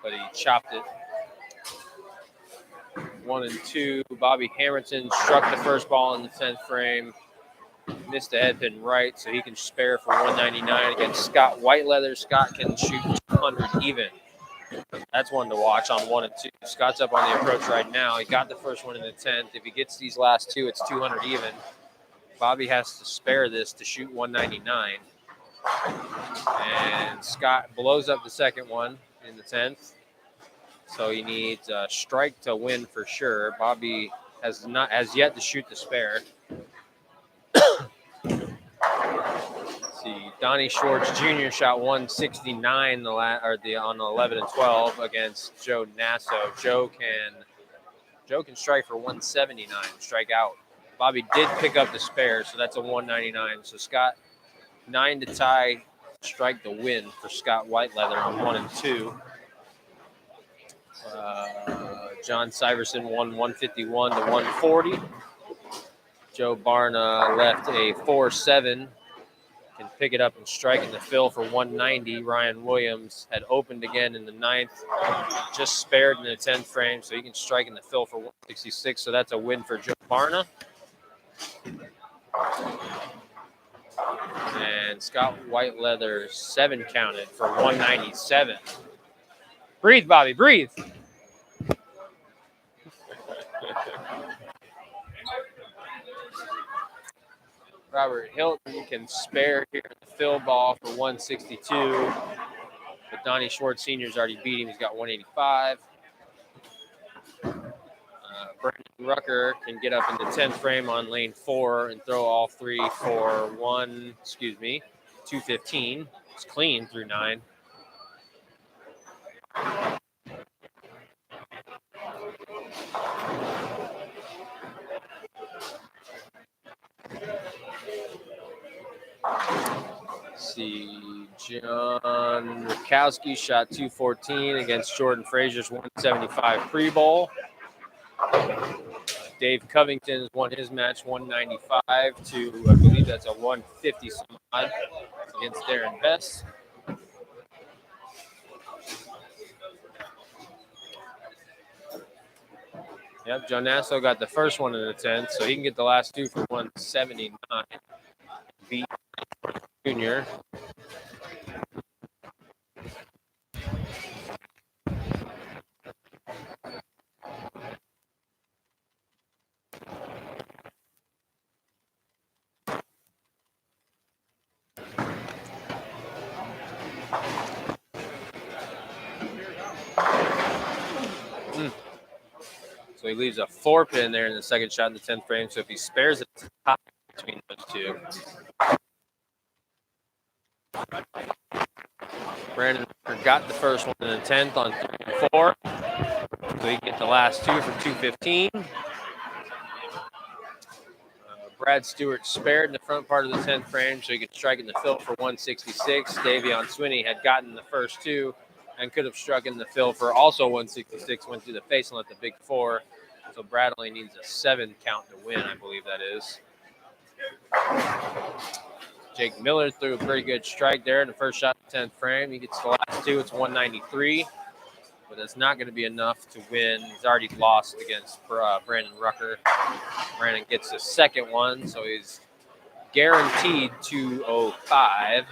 but he chopped it. 1 and 2. Bobby Hamilton struck the first ball in the 10th frame. Missed the head pin right, so he can spare for 199 against Scott Whiteleather. Scott can shoot 200 even. That's one to watch on 1 and 2. Scott's up on the approach right now. He got the first one in the 10th. If he gets these last two, it's 200 even. Bobby has to spare this to shoot 199. And Scott blows up the second one in the 10th. So he needs a strike to win for sure. Bobby has yet to shoot the spare. Let's see, Donnie Schwartz Jr. shot 169 on 11 and 12 against Joe Nasso. Joe can strike for 179, strike out. Bobby did pick up the spare, so that's a 199. So Scott 9 to tie, strike the win for Scott Whiteleather on 1 and 2. John Syverson won 151 to 140. Joe Barna left a 4-7. Can pick it up and strike in the fill for 190. Ryan Williams had opened again in the 9th, just spared in the 10th frame, so he can strike in the fill for 166. So that's a win for Joe Barna. And Scott Whiteleather 7 counted for 197. Breathe, Bobby, breathe. Robert Hilton can spare here in the fill ball for 162. But Donnie Schwartz Sr.'s already beat him. He's got 185. Brandon Rucker can get up in the 10th frame on lane 4 and throw all three for 215. It's clean through 9. Let's see, John Rakowski shot 214 against Jordan Frazier's 175 pre-bowl. Dave Covington won his match 195 to, I believe that's a 150 some odd against Darren Best. Yep, Joe Nasso got the first one in the 10th, so he can get the last two for 179. Beat Junior. So he leaves a 4-pin there in the second shot in the 10th frame. So if he spares it, it's a tie between those two. Brandon got the first one in the 10th on 3 and 4. So he gets the last two for 215. Brad Stewart spared in the front part of the 10th frame, so he could strike in the fill for 166. Davion Swinney had gotten the first two and could have struck in the fill for also 166. Went through the face and let the big 4. So Brad only needs a 7 count to win, I believe that is. Jake Miller threw a pretty good strike there in the first shot, 10th frame. He gets the last 2. It's 193, but that's not going to be enough to win. He's already lost against Brandon Rucker. Brandon gets the second one, so he's guaranteed 205.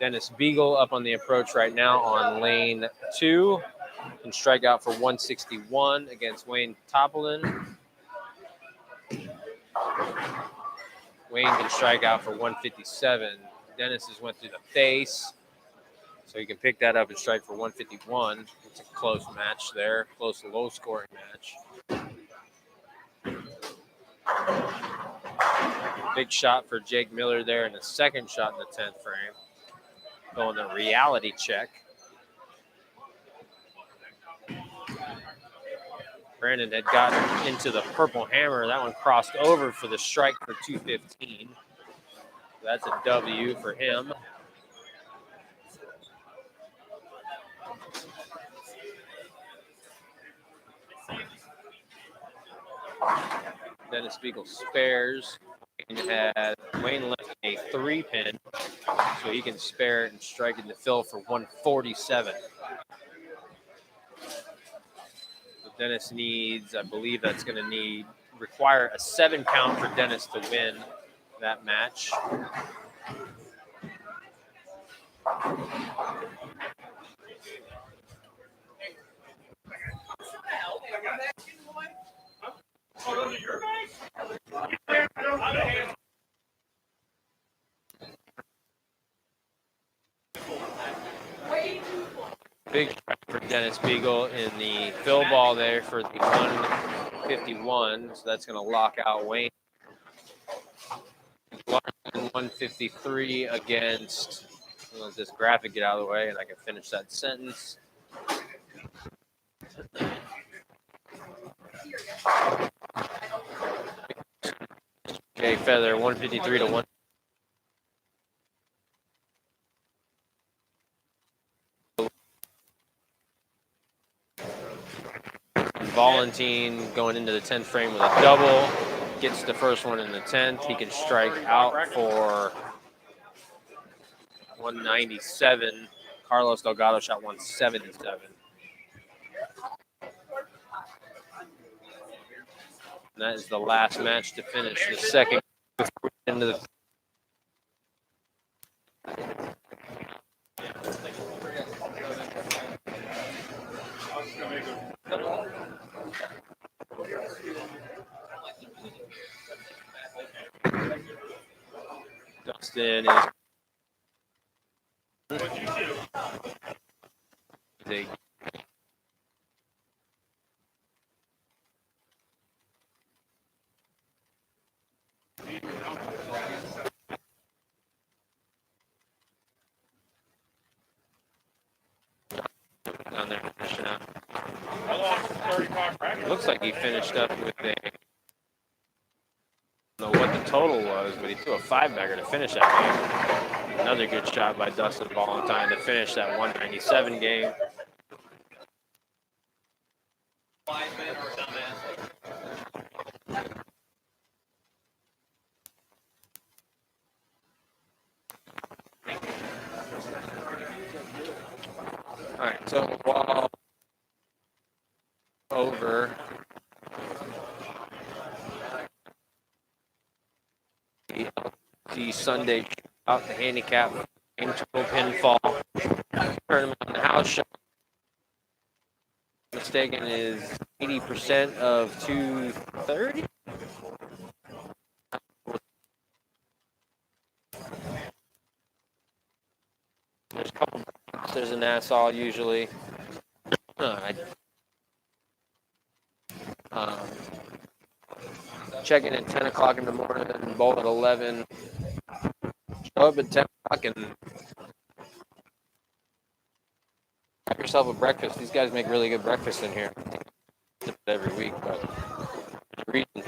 Dennis Beagle up on the approach right now on lane 2. Can strike out for 161 against Wayne Topolin. Wayne can strike out for 157. Dennis has went through the face, so he can pick that up and strike for 151. It's a close match there, close, low-scoring match. Big shot for Jake Miller there in the second shot in the 10th frame. Going the reality check. Brandon had gotten into the purple hammer. That one crossed over for the strike for 215. That's a W for him. Dennis Beagle spares. Wayne left a 3-pin, so he can spare it and strike in the fill for 147. So Dennis needs, I believe that's going to require a 7 count for Dennis to win that match. Big strike for Dennis Beagle in the fill ball there for the 151. So that's going to lock out Wayne. Larson 153 against. Let this graphic get out of the way and I can finish that sentence. Jay Feather 153 to 1. Valentine going into the 10th frame with a double. Gets the first one in the 10th. He can strike out for 197. Carlos Delgado shot 177. And that is the last match to finish the second into the Dustin is down there finishing up. Looks like he finished up with a, I don't know what the total was, but he threw a 5-bagger to finish that game. Another good shot by Dustin Valentine to finish that 197 game. All right, so while over the Sunday out the handicap game total pinfall tournament on the house show. Mistaken is 80% of 230. There's a couple. There's a Nassau usually. Checking at 10 o'clock in the morning and bowl at 11. Show up at 10 o'clock and have yourself a breakfast. These guys make really good breakfast in here. Every week, but reason.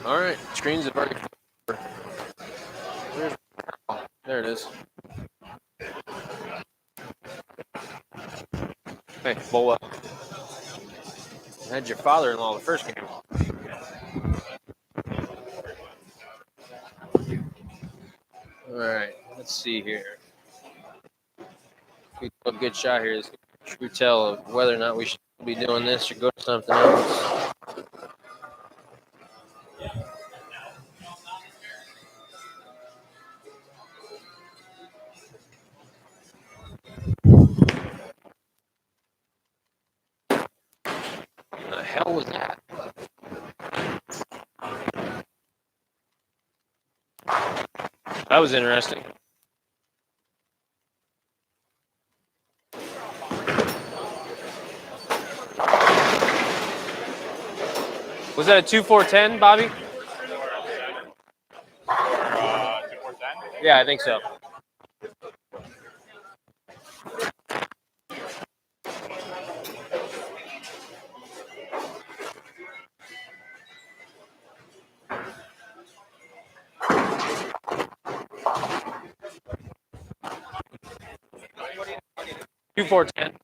All right, screens have already. There it is. Hey, bowl up. I had your father-in-law the first game. All right, let's see here. A good shot here is a true tell of whether or not we should be doing this or go to something else. What the hell was that? That was interesting. Was that a 2-4-10, Bobby? Yeah, I think so. Two, 4-10.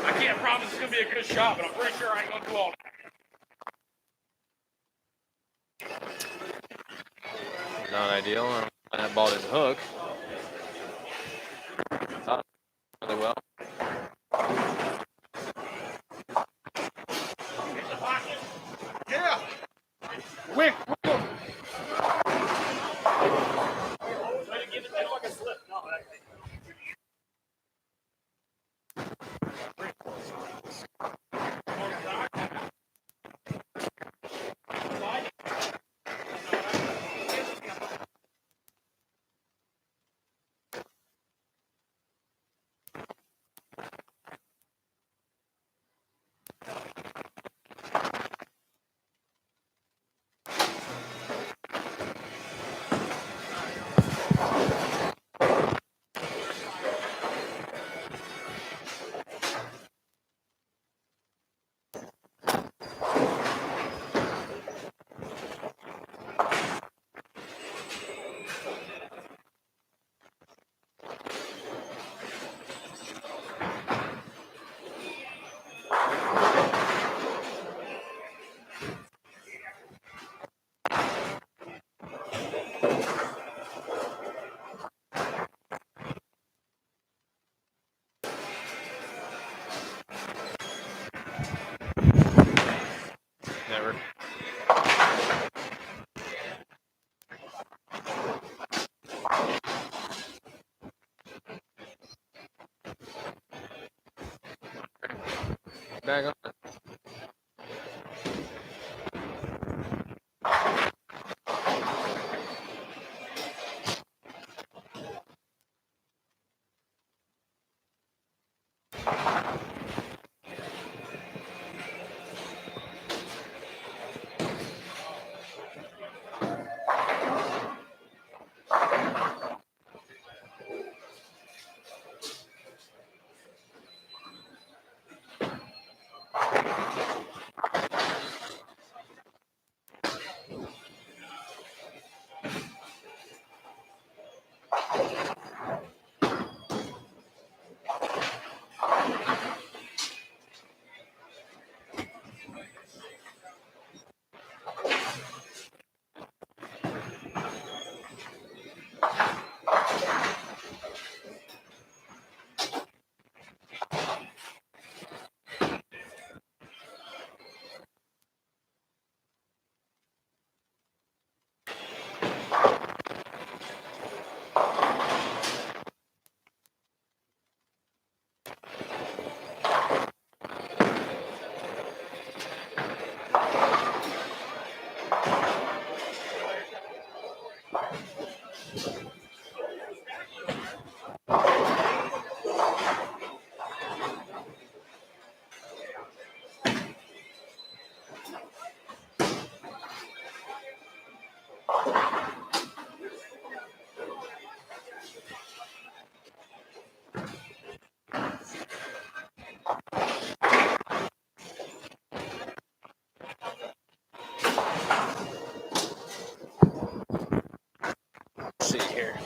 I can't promise it's gonna be a good shot, but I'm pretty sure I ain't gonna do all that. Not ideal. That ball didn't hook. Thought really well. Yeah. Wait. Never. Back on. see here.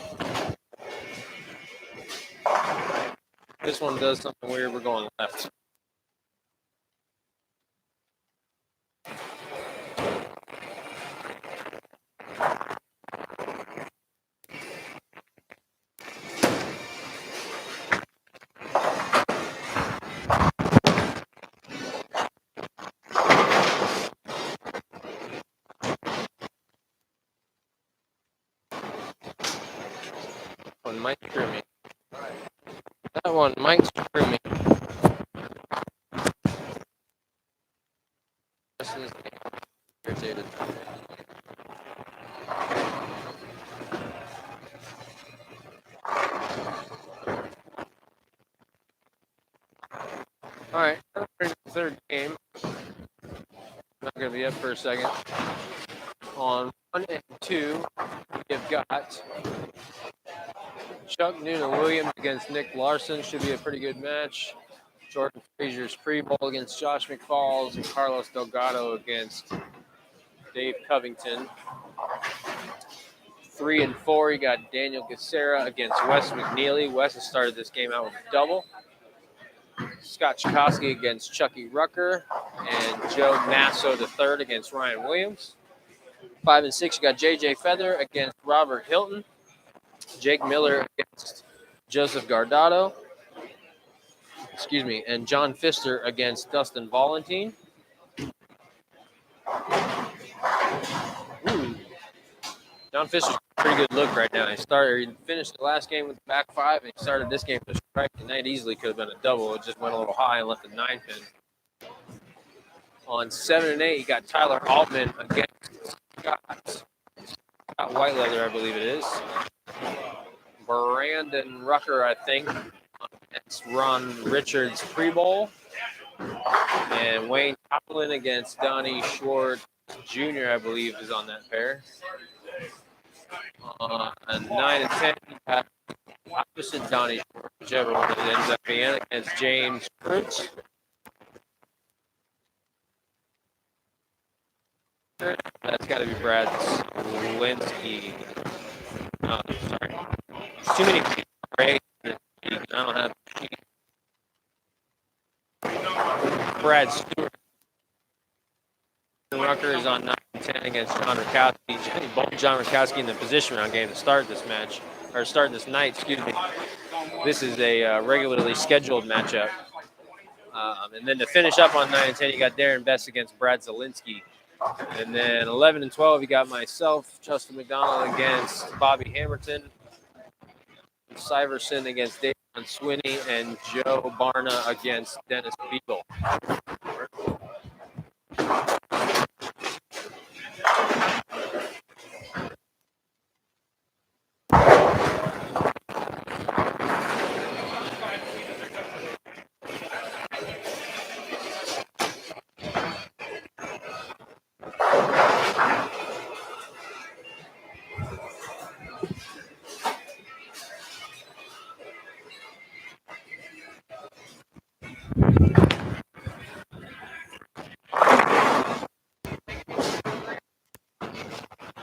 This one does something weird. We're going left. One might screw me. That one might screw me. This is irritated. All right, third game. Not going to be up for a second. On 1 and 2, we've got Chuck Noonan-Williams against Nick Larson. Should be a pretty good match. Jordan Frazier's pre-bowl against Josh McFalls, and Carlos Delgado against Dave Covington. 3 and 4, you got Daniel Gacera against Wes McNeely. Wes has started this game out with a double. Scott Chakosky against Chucky Rucker, and Joe Masso III against Ryan Williams. 5 and 6, you got J.J. Feather against Robert Hilton. Jake Miller against Joseph Gardado. And John Pfister against Dustin Valentine. Ooh. John Pfister's a pretty good look right now. He finished the last game with the back 5, and he started this game with a strike, and that easily could have been a double. It just went a little high and left a 9 pin. On 7 and 8, you got Tyler Altman against Scott Whiteleather, I believe it is. Brandon Rucker, I think, against Ron Richards pre-bowl. And Wayne Toplin against Donnie Schwartz Jr., I believe, is on that pair. And 9 and 10, you got opposite Donnie Schwartz, whichever one it ends up being, against James Krutz. That's got to be Brad Slinsky. Oh, sorry. There's too many people. Right? I don't have the sheet. Brad Stewart. Rucker is on 9 and 10 against John Rakowski. Both John Rakowski in the position round game to start this match, or start this night, excuse me. This is a regularly scheduled matchup. And then to finish up on 9 and 10, you got Darren Best against Brad Zielinski. And then 11 and 12, you got myself, Justin McDonald against Bobby Hamilton, Syverson against Dave Swinney, and Joe Barna against Dennis Beagle.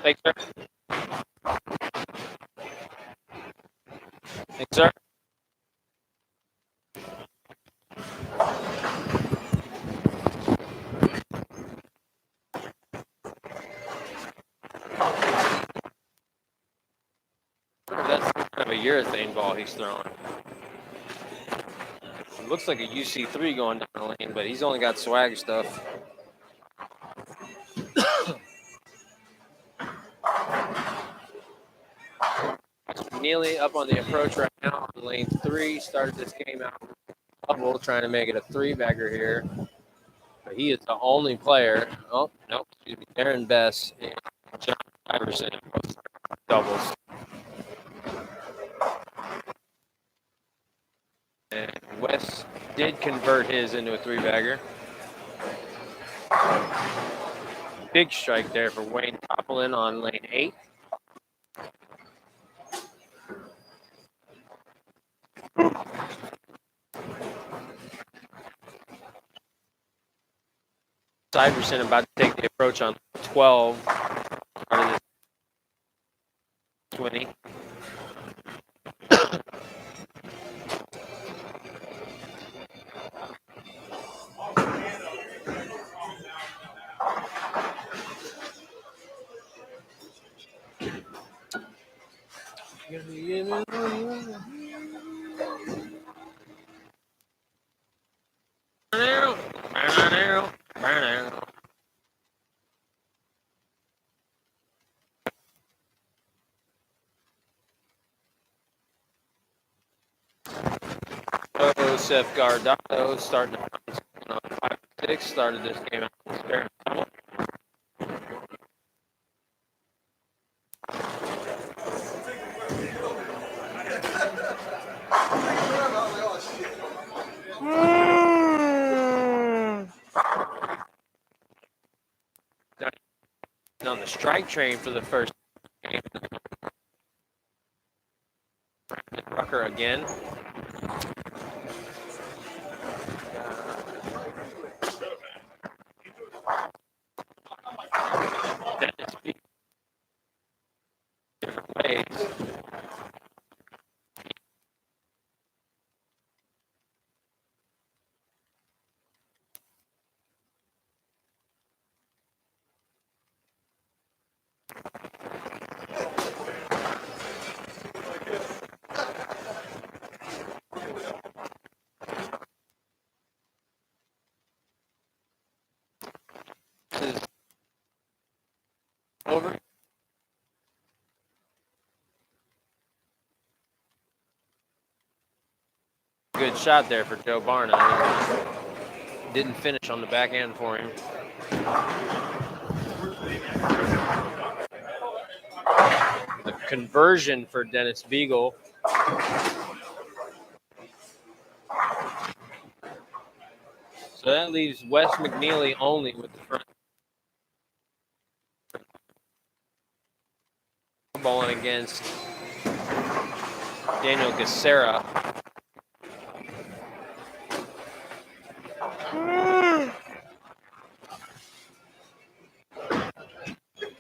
Thanks, sir. Thanks, sir. That's kind of a urethane ball he's throwing. It looks like a UC3 going down the lane, but he's only got swag stuff. Neely up on the approach right now on lane 3. Started this game out double, trying to make it a 3-bagger here. But he is the only player. Oh, no, excuse me. Darren Bess and John Iverson both doubles. And Wes did convert his into a 3-bagger. Big strike there for Wayne Toplin on lane 8. Syverson about to take the approach on 12. Sweeney. Joseph Gardado starting on 5-6, started this game out with spare double. On the strike train for the first game. Rucker again. Dennis B. Different ways. This is over. Good shot there for Joe Barna. Didn't finish on the back end for him. The conversion for Dennis Beagle. So that leaves Wes McNeely only with the front. Bowling against Daniel Gacera.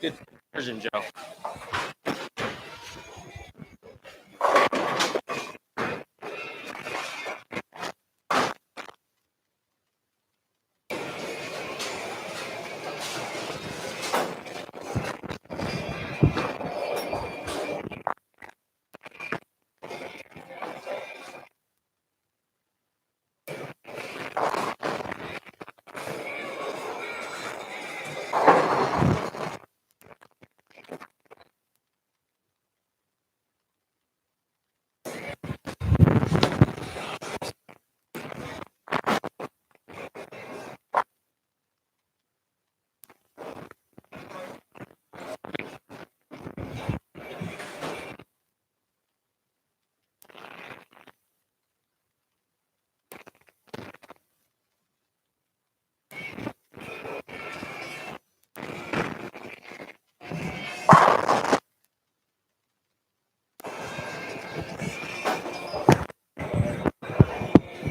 Good conversion, Joe.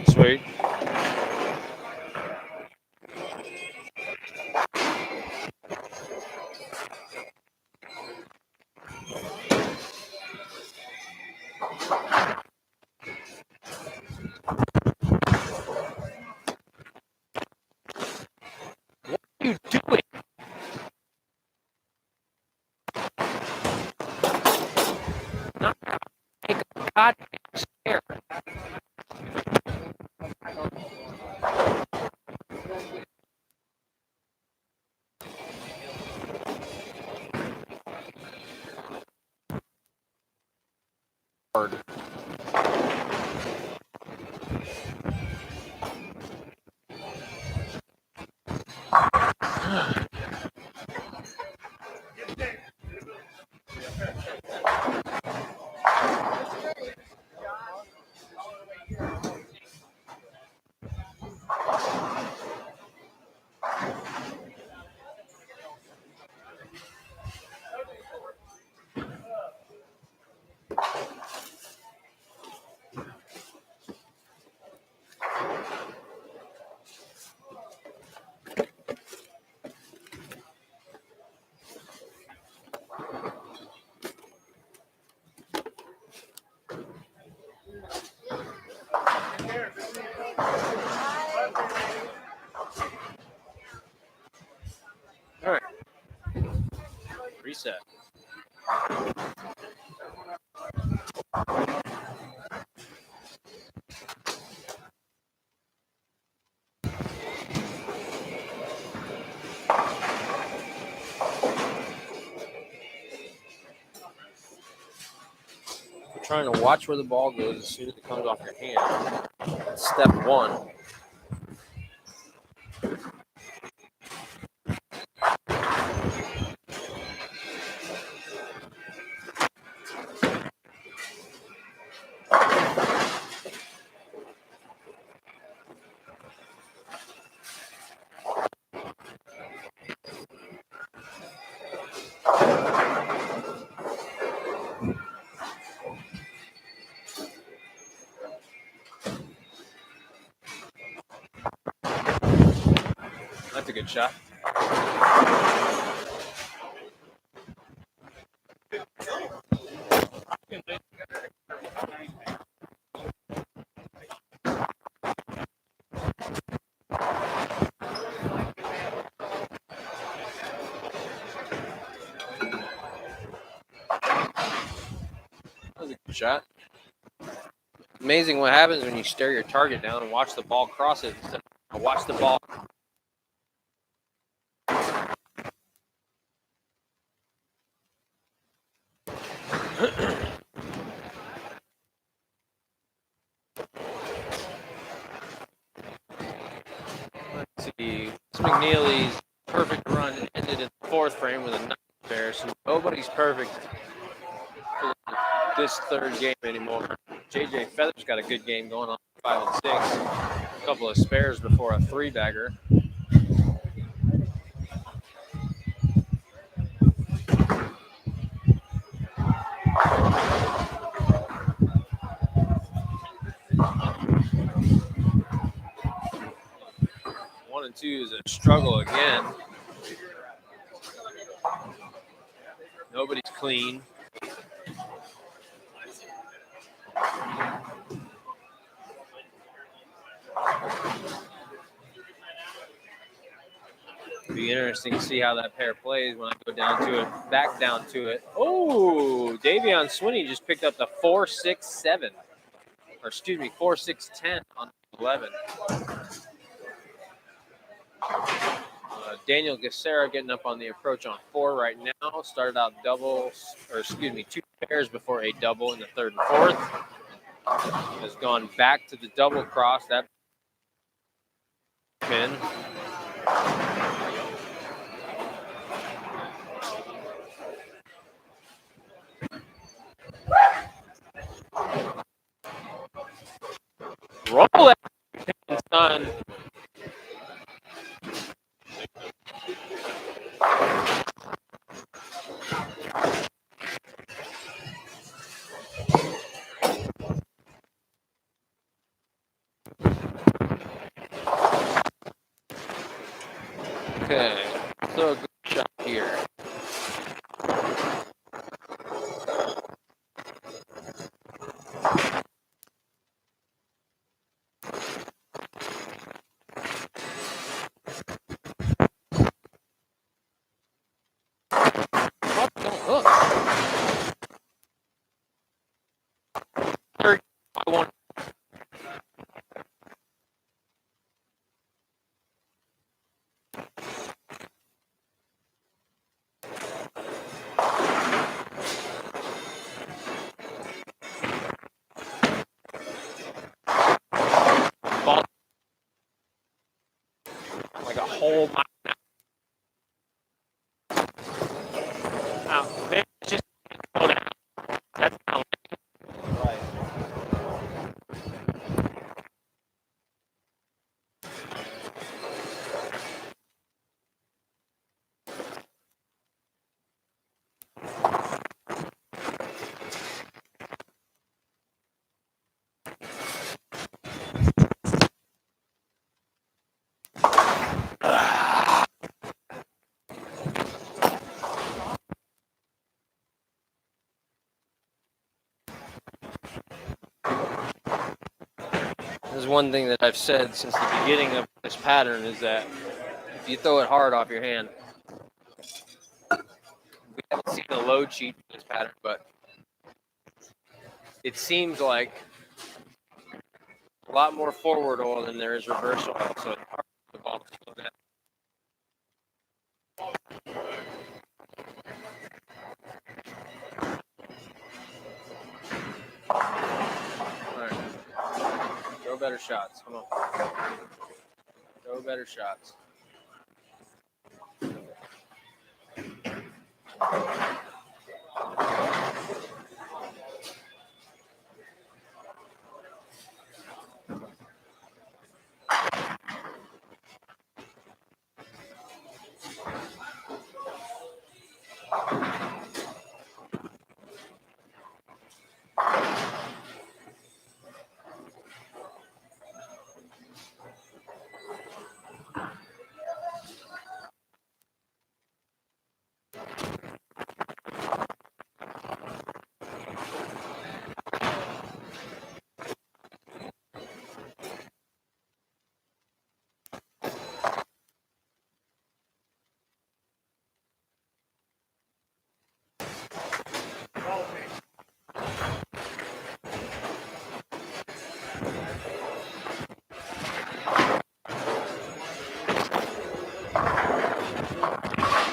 Sweet. What are you doing? Not take a goddamn scare. Hard. You're trying to watch where the ball goes as soon as it comes off your hand. That's step one. That's a good shot. That was a good shot. Amazing what happens when you stare your target down and watch the ball cross it instead of watch the ball. Let's see. McNeely's perfect run ended in the fourth frame with a 9 pair, so nobody's perfect for this third game anymore. JJ Feathers got a good game going on 5 and 6. A couple of spares before a 3-bagger. One and two is a struggle again. Nobody's clean. Be interesting to see how that pair plays when I go down to it, back down to it. Oh, Davion Swinney just picked up the 4-6-7, or excuse me, 4-6-10 on 11. Daniel Gassera getting up on the approach on 4 right now. Started out doubles, or excuse me, 2 pairs before a double in the third and fourth. Has gone back to the double cross. That pin. Roll it, son. Okay, so a good shot here. Don't hook. Third, I want. Ball like a whole mile an hour. Man, it's just go down. That's not right. There's one thing that I've said since the beginning of this pattern is that if you throw it hard off your hand, we haven't seen a load sheet for this pattern, but it seems like a lot more forward oil than there is reverse oil, so it's hard for the ball to slow down. All right. Go better shots. Come on. Go better shots.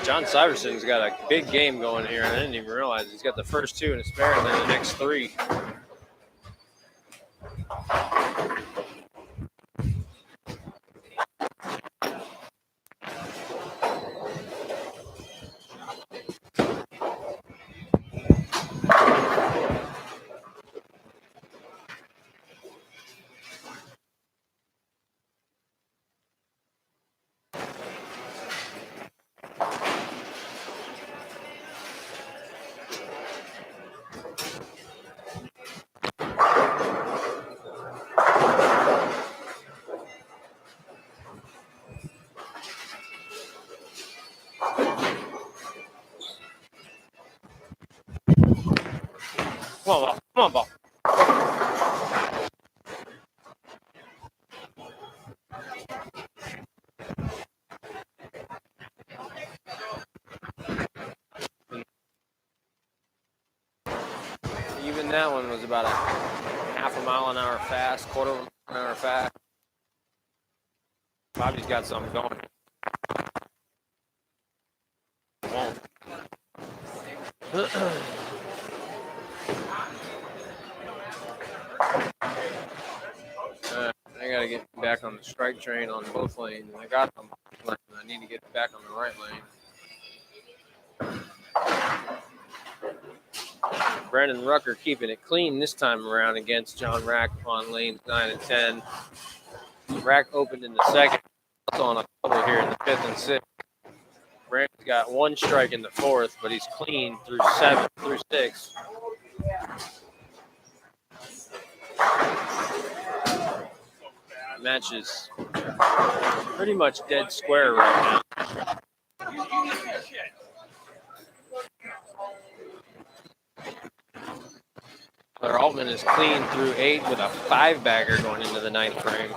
John Syverson's got a big game going here, and I didn't even realize he's got the first two in a spare and then the next three. Come on, ball. Come on, ball. Even that one was about a half a mile an hour fast, quarter of a mile an hour fast. Bobby's got something going. Won't. I gotta get back on the strike train on both lanes. I got them. I need to get back on the right lane. Brandon Rucker keeping it clean this time around against John Rack on lanes 9 and 10. Rack opened in the second. It's on a couple here in the 5th and 6th. Brandon's got one strike in the 4th, but he's clean through 7 through 6. Match is pretty much dead square right now. Claire Altman is clean through 8 with a 5-bagger going into the 9th frame.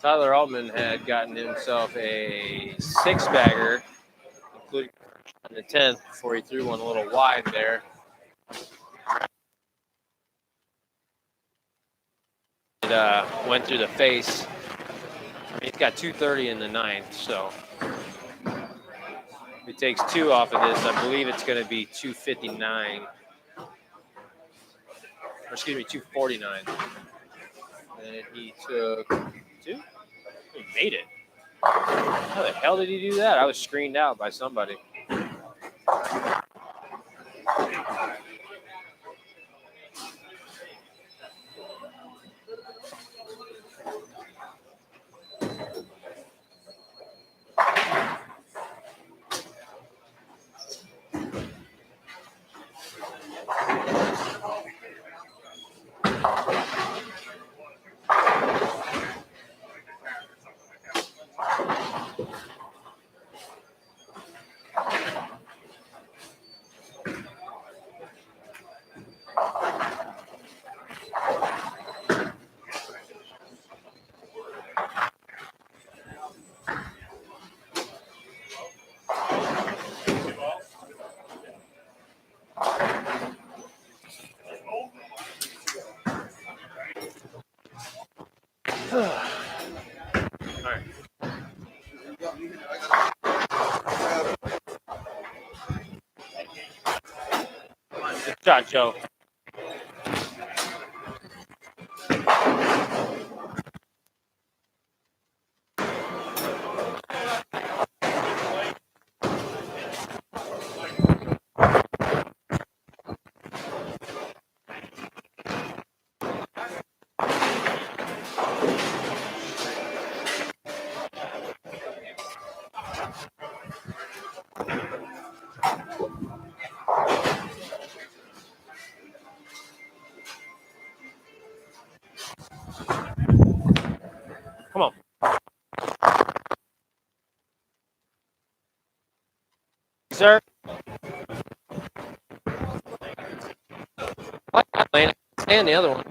Tyler Altman had gotten himself a 6-bagger, including in the 10th, before he threw one a little wide there. It went through the face. I mean, he's got 230 in the 9th, so if he takes 2 off of this, I believe it's going to be 259. Or excuse me, 249. And he took 2? He made it. How the hell did he do that? I was screened out by somebody. All right. Good shot, Joe. Come on. Sir. I like that lane. I can't stand the other one.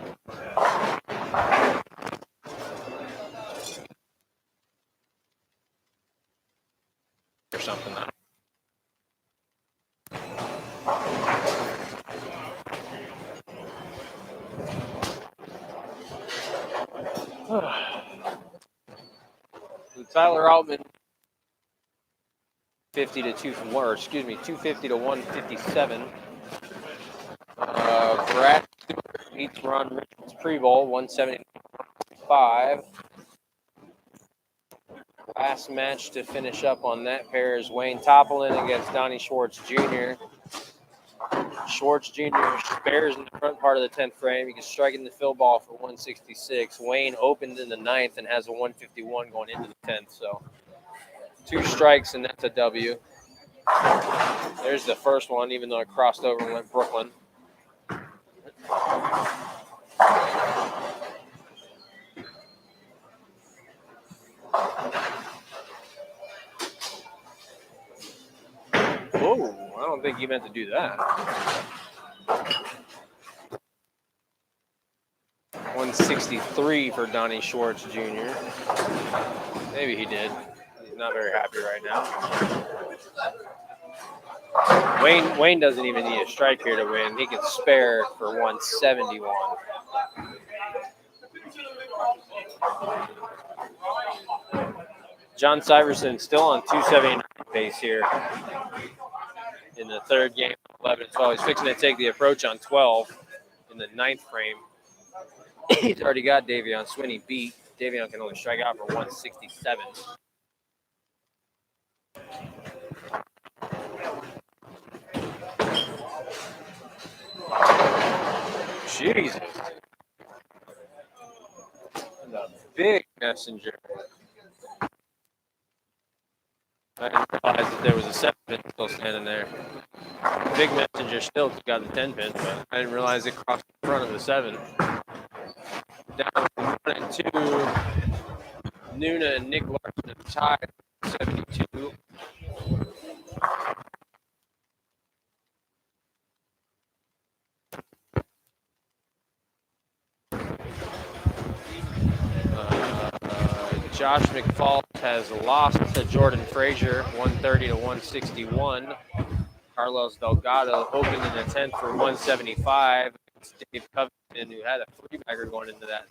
Or something. Tyler Altman, 50 to 250 to 157. Brad Stewart beats Ron Richards pre-bowl, 175. Last match to finish up on that pair is Wayne Toppelin against Donnie Schwartz Jr. Schwartz Jr. spares in the front part of the 10th frame. He can strike in the fill ball for 166. Wayne opened in the 9th and has a 151 going into the 10th. So 2 strikes, and that's a W. There's the first one, even though it crossed over and went Brooklyn. Whoa, I don't think he meant to do that. 163 for Donnie Schwartz Jr. Maybe he did. He's not very happy right now. Wayne doesn't even need a strike here to win. He can spare for 171. John Syverson still on 279 pace here in the third game, 11-12. He's fixing to take the approach on 12 in the 9th frame. He's already got Davion Swinney beat. Davion can only strike out for 167. Jesus. And a big messenger. I didn't realize that there was a 7-pin still standing there. Big messenger still got the 10-pin, but I didn't realize it crossed the front of the 7. Down 1-2. Nuna and Nick Larson have tied 72. Josh McFall has lost to Jordan Frazier, 130 to 161. Carlos Delgado hoping in the 10th for 175. Dave Covington, who had a three-bagger going into that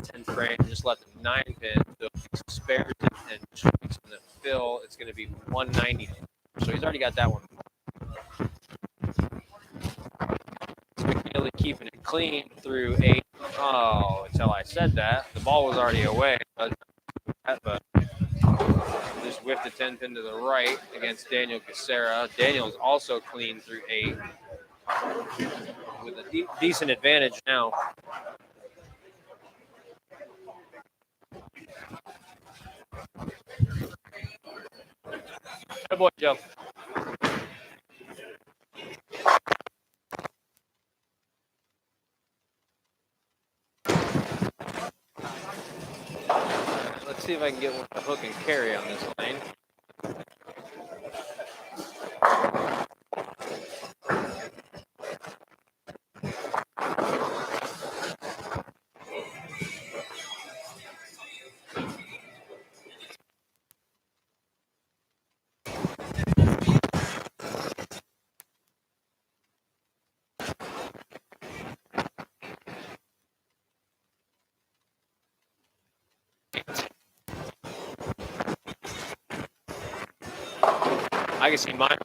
10th frame, just left a 9-pin. So if he spares it and swings in the fill, it's going to be 190. So he's already got that one. McNeely keeping it clean through 8. Oh, until I said that. The ball was already away. But just whiffed the 10-pin to the right against Daniel Casera. Daniel's also clean through 8 with a decent advantage now. Good boy, Joe. Let's see if I can get a hook and carry on this lane. I can see mine.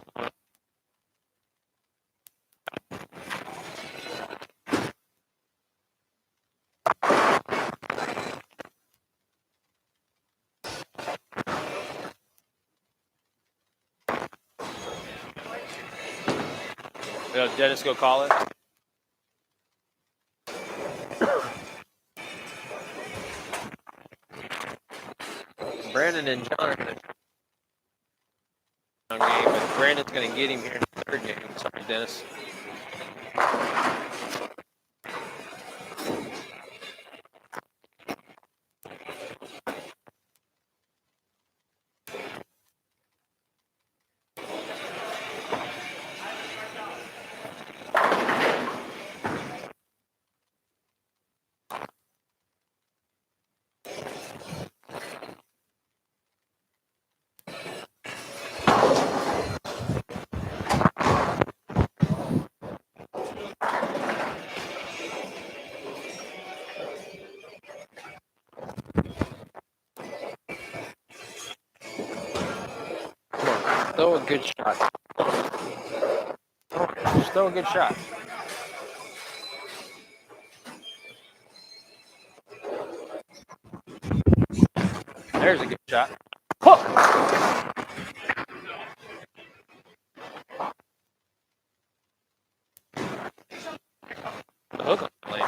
Dennis, go call it. Brandon and Jonathan. Game, but Brandon's going to get him here in the third game. Sorry, Dennis. Throw a good shot. Just throw a good shot. There's a good shot. Hook! The hook on the lane.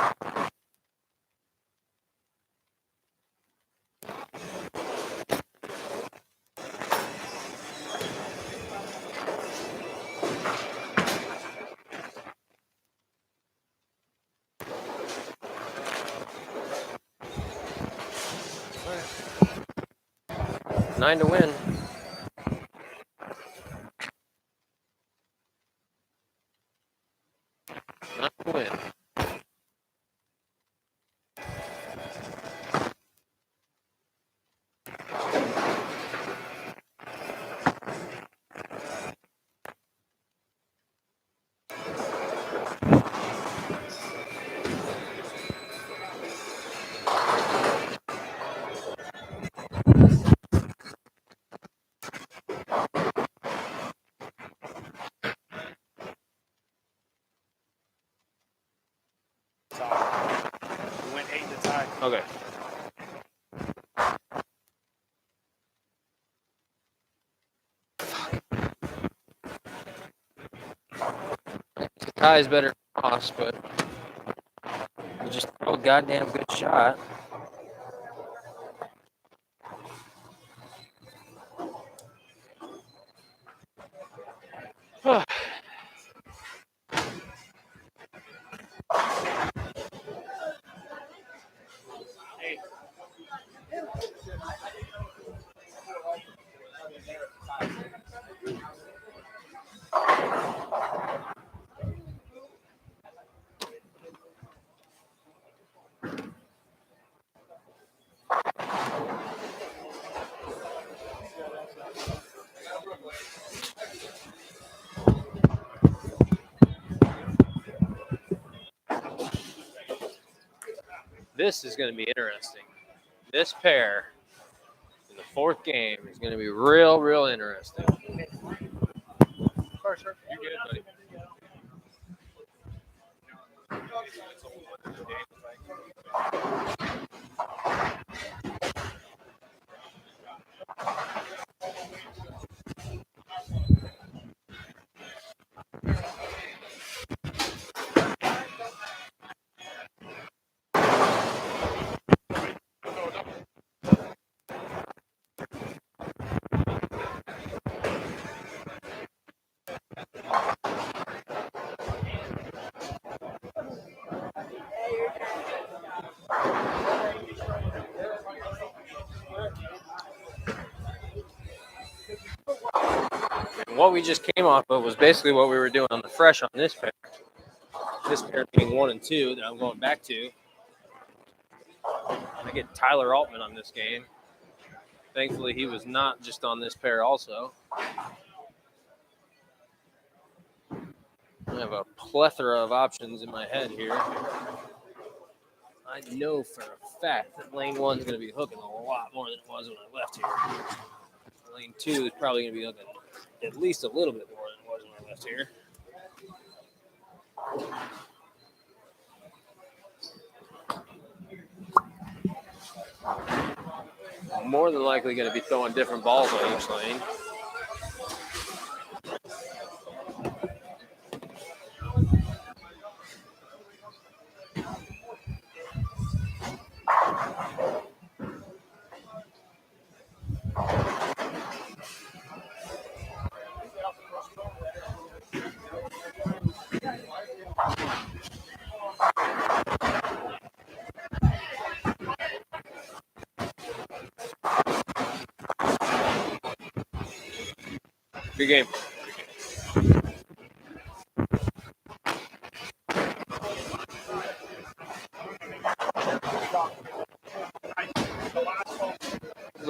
Right. 9 to win. Win. We went 8 to tie. Okay. The tie is better than Ross, but you just throw a goddamn good shot. this is going to be interesting. This pair in the fourth game is going to be real interesting. Sorry, sir. You're good, buddy. And what we just came off of was basically what we were doing on the fresh on this pair. This pair being 1 and 2 that I'm going back to. I get Tyler Altman on this game. Thankfully, he was not just on this pair also. I have a plethora of options in my head here. I know for a fact that lane 1 is going to be hooking a lot more than it was when I left here. Lane 2 is probably going to be hooking at least a little bit more than it was when I left here. I'm more than likely going to be throwing different balls on each lane. Good game.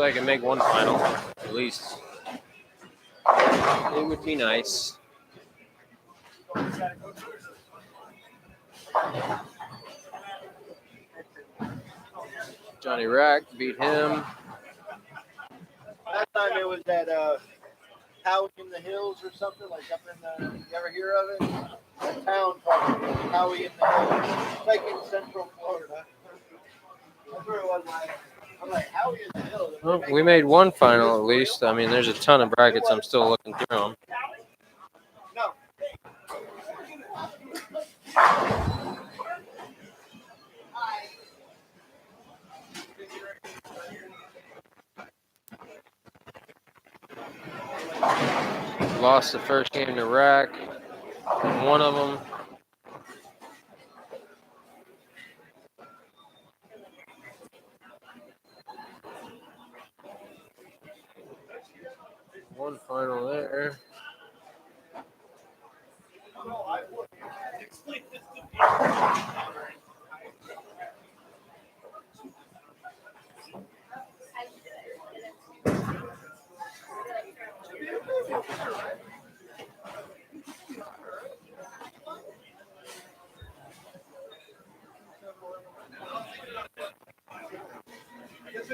I can make one final, at least. It would be nice. Johnny Rack beat him. That time it was that house in the hills or something, like up in the, you ever hear of it? A town called Howie in the Hills. It's like in Central Florida. That's where it was. I'm like, Howie in the Hills. Well, we made one final at least. I mean, there's a ton of brackets. I'm still looking through them. No. Lost the first game to Rack. One of them. One final there.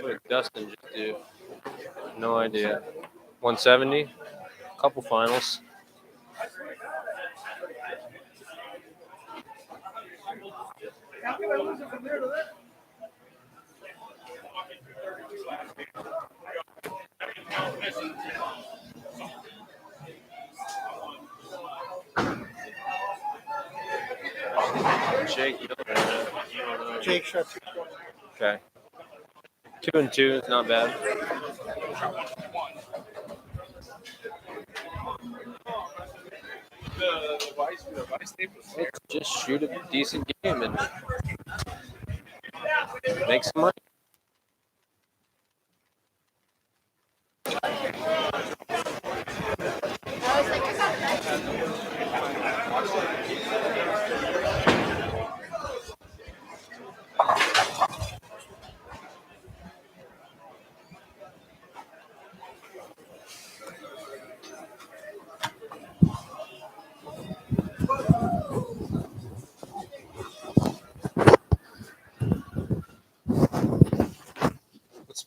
What did Dustin just do? No idea. 170. Couple finals. Jake, you don't know. Jake Schwartz. Okay. 2 and 2 is not bad. Let's just shoot a decent game and make some money.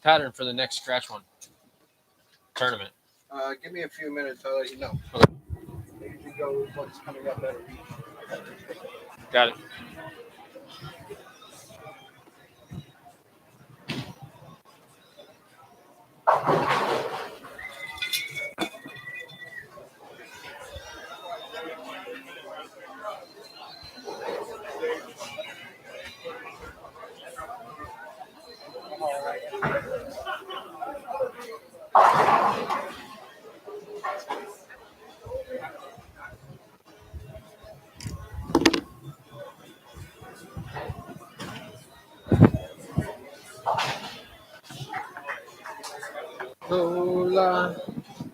pattern for the next scratch one tournament? Give me a few minutes. I'll let you know. Okay. I usually go what's coming up at a beach. Got it. Lola,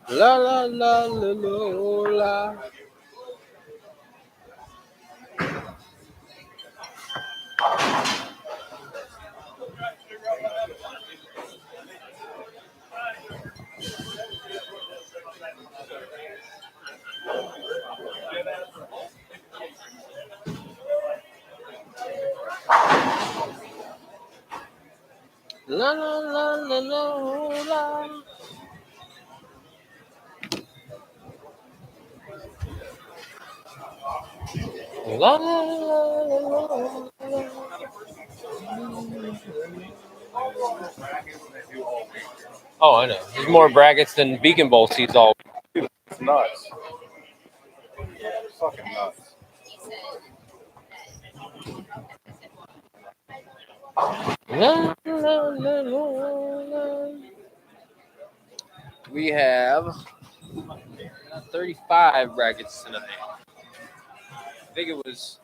la la la la Lola. La la la la Lola. La la la la la. Oh, I know. There's more brackets than Beacon Bowl seats all. It's nuts. It's fucking nuts. La, la, la, la. We have 35 brackets tonight. I think it was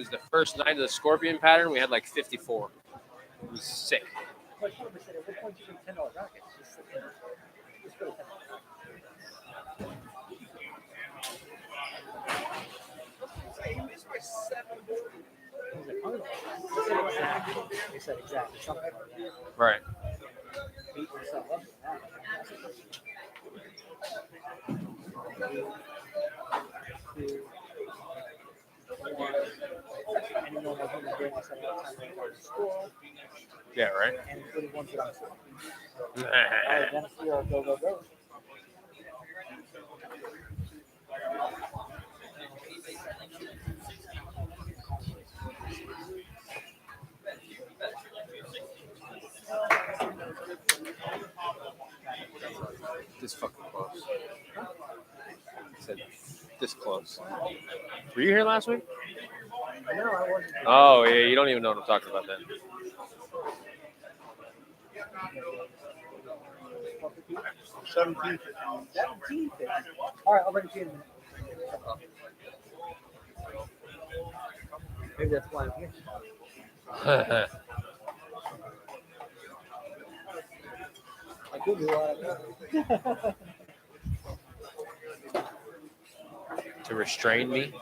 the first night of the Scorpion pattern. We had like 54. It was sick. They said exactly something like that. Right. Beat yourself up with that. Any normal human being, I said all the time, they go to school, Yeah, right. and including ones that I'm school. Then if we are go, go, go. This fucking close. I said this close. Were you here last week? No, I wasn't. Oh yeah, you don't even know what I'm talking about then. 17. 17. All right, I'll bring it to you in a minute. Maybe that's why I'm here. I could be why. To restrain me.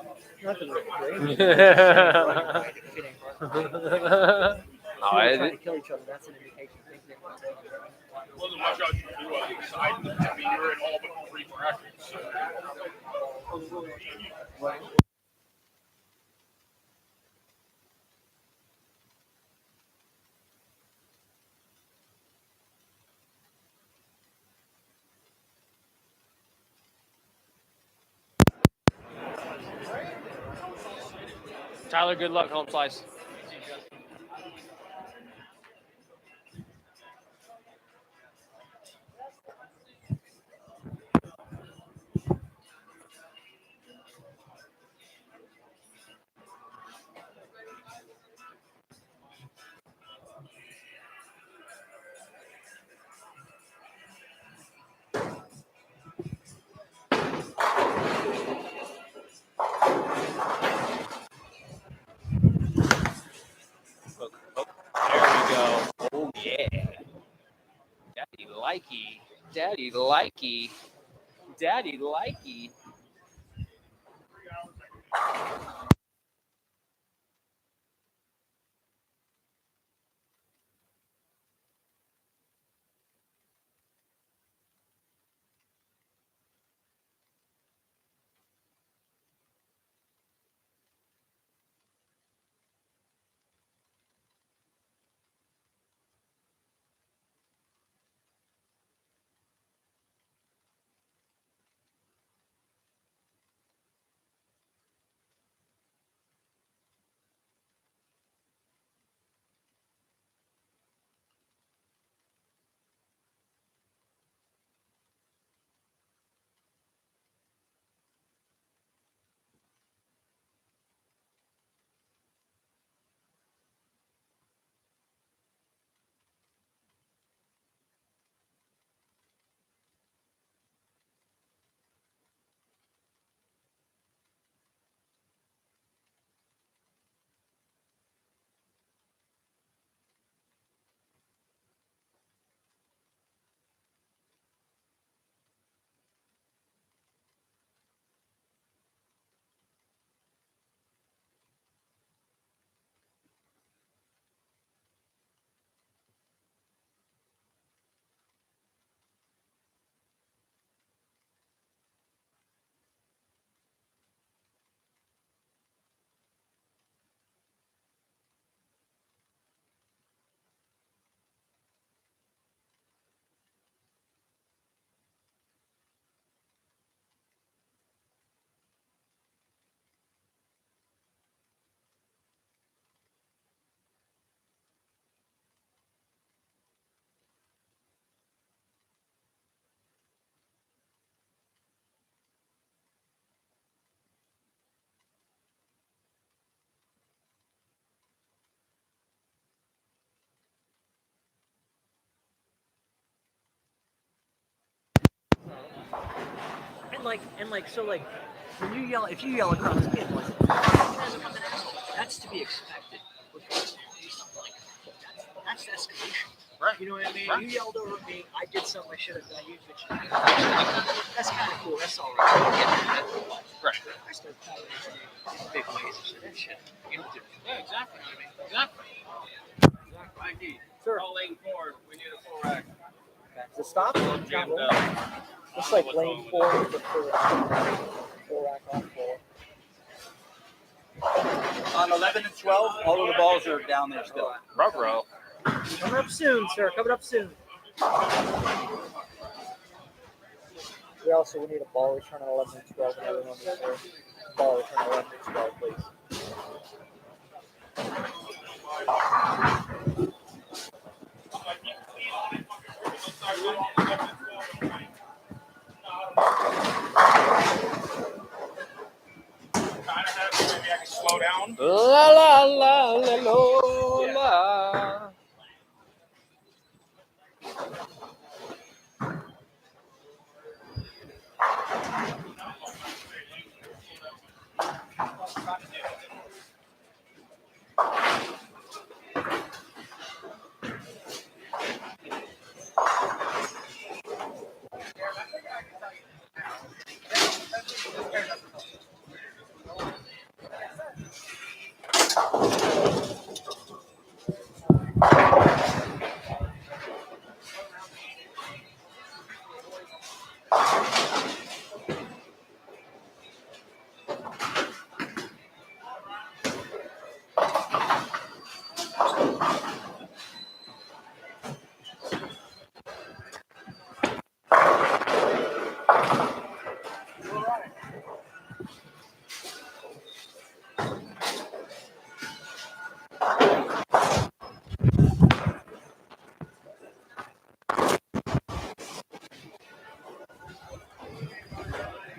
Not to restrain. No, We're trying to kill each other. That's an indication. Wasn't much else you could do on the side. I mean, you're in all but 3 brackets. Tyler, good luck, home slice. Look, oh, there we go. Oh yeah. Daddy likey. Daddy likey. Daddy likey. so when you yell, if you yell across the game, like, that's to be expected. Because do something like that. That's escalation. Right. You know what I mean? Right. You yelled over me. I did something I should have done. You bitch. That's kind of cool. That's all right. Right. I start calling in big ways and shit. That shit. You know, Yeah, exactly. Exactly. Mikey, Sir. call lane 4. We need a full rack. to stop. Jammed up. It's like lane 4 with the full rack on 4. On 11 and 12, all of the balls are down there still. Ruh-roh. Coming up soon, sir. Coming up soon. We also need a ball return on 11 and 12 and everyone is there. Ball return on 11 and 12, please. Maybe I can slow down. La la la la la la.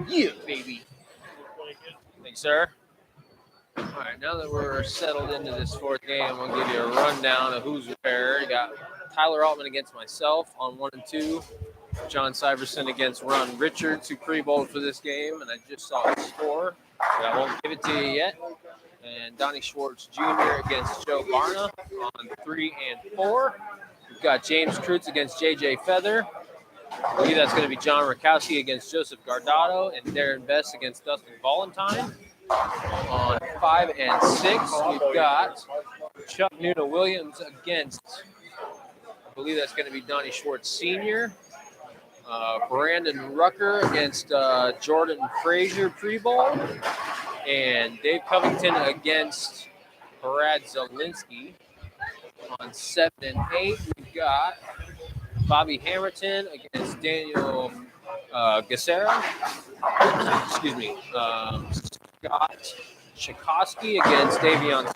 Yeah, baby. Thanks, sir. All right, now that we're settled into this fourth game, I'm going to give you a rundown of who's where. You got Tyler Altman against myself on 1 and 2. John Syverson against Ron Richards, who pre-bowled for this game, and I just saw his score, but I won't give it to you yet. And Donnie Schwartz Jr. against Joe Barna on 3 and 4. We've got James Kreutz against JJ Feather. I believe that's going to be John Rakowski against Joseph Gardado, and Darren Best against Dustin Valentine. On 5 and 6, we've got Chuck Nuna Williams against, I believe that's going to be Donnie Schwartz Sr. Brandon Rucker against Jordan Frazier pre-bowl. And Dave Covington against Brad Zielinski. On 7 and 8, we've got Bobby Hamilton against Daniel Gassera. Excuse me. Scott Chikoski against Davion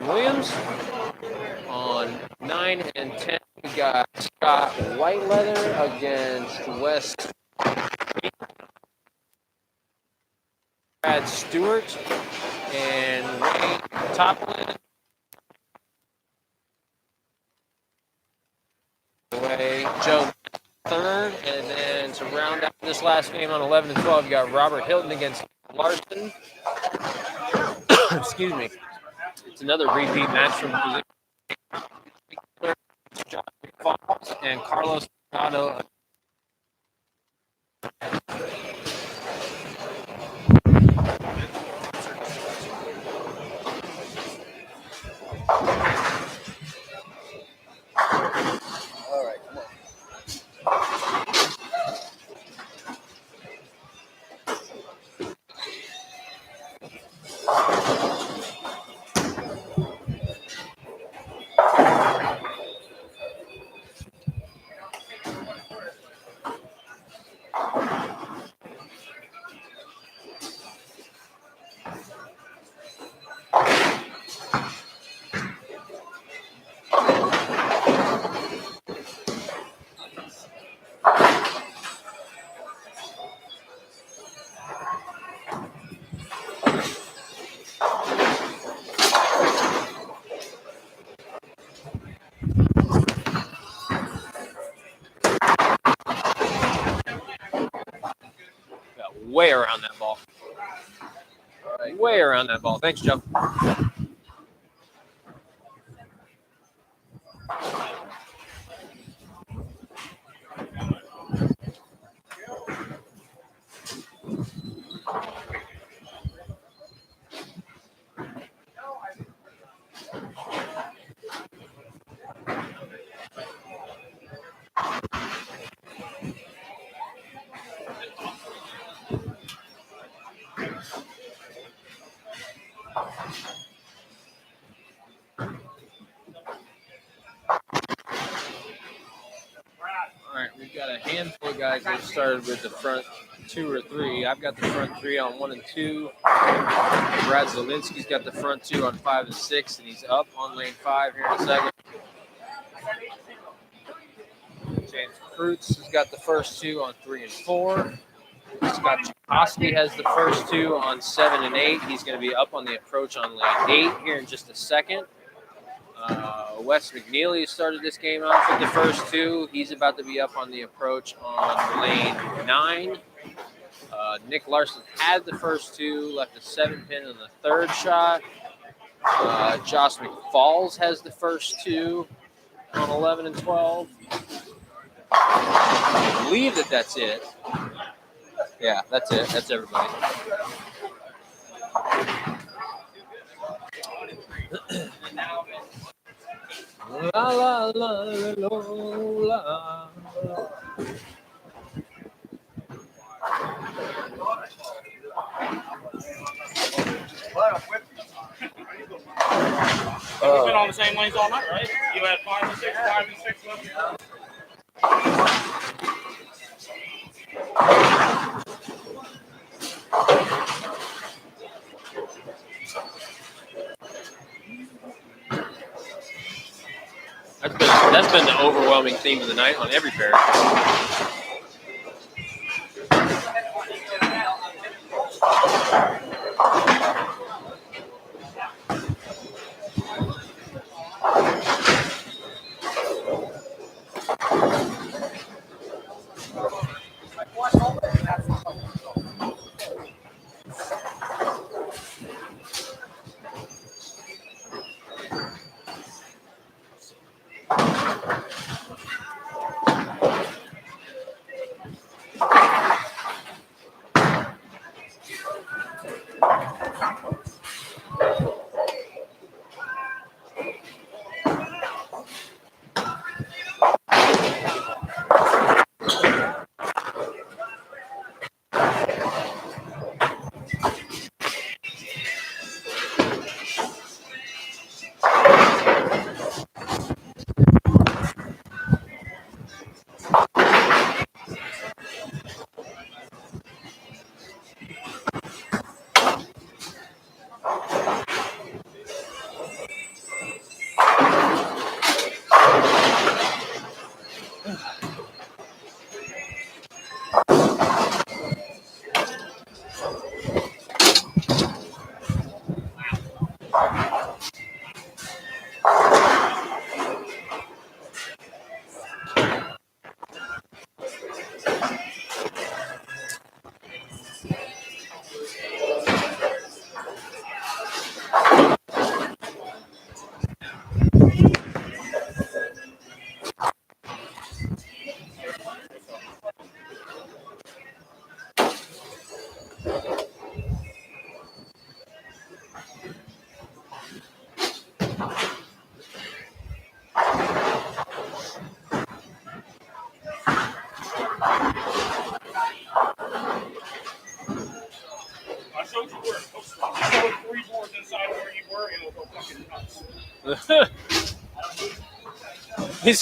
Williams. On 9 and 10, we got Scott Whiteleather against Wes Brad Stewart and Wayne Toplin. Joe third, and then to round out this last game on 11 and 12, you got Robert Hilton against Larson. Excuse me. It's another repeat match from John Falls and Carlos Delgado. All right, come on. way around that ball. Way around that ball. Thanks, Joe. All right, we've got a handful of guys that started with the front 2 or 3. I've got the front 3 on 1 and 2. Brad Zielinski's got the front 2 on 5 and 6, and he's up on lane 5 here in a second. James Kreutz has got the first 2 on 3 and 4. Scott Chakosky has the first 2 on 7 and 8. He's going to be up on the approach on lane 8 here in just a second. Wes McNeely started this game off with the first 2. He's about to be up on the approach on lane 9. Nick Larson had the first 2, left a 7-pin on the third shot. Josh McFalls has the first 2 on 11 and 12. I believe that's it. Yeah, that's it. That's everybody. La la la la la. We've been on the same lanes all night, right? You had 5 and 6 left. That's been the overwhelming theme of the night on every pair.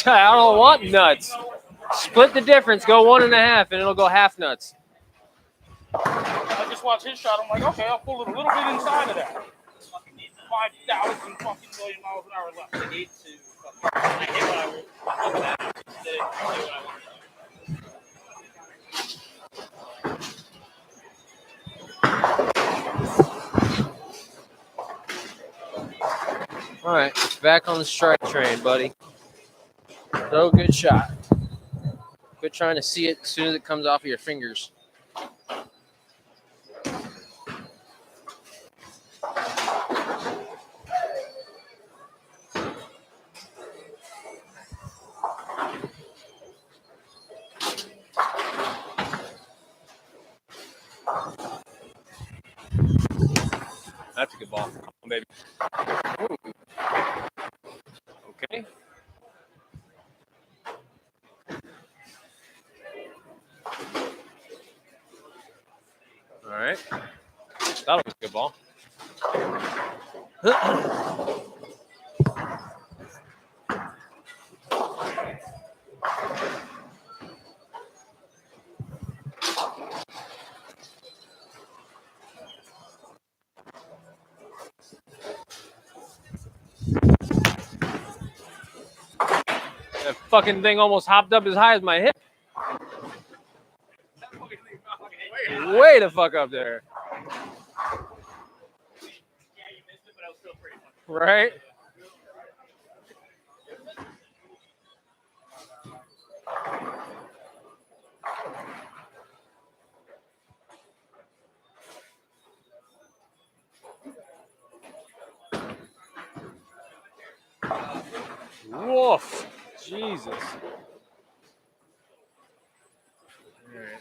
I don't want nuts. Split the difference. Go 1.5, and it'll go half nuts. I just watched his shot. I'm like, okay, I'll pull it a little bit inside of that. 5,000 fucking million miles an hour left. I need to. I hit what I want. All right, back on the strike train, buddy. Throw a good shot. Quit trying to see it as soon as it comes off of your fingers. That's a good ball. Come on, baby. Ooh. Okay. All right. That was a good ball. That fucking thing almost hopped up as high as my hip. Way the fuck up there. Right? Woof. Jesus. All right.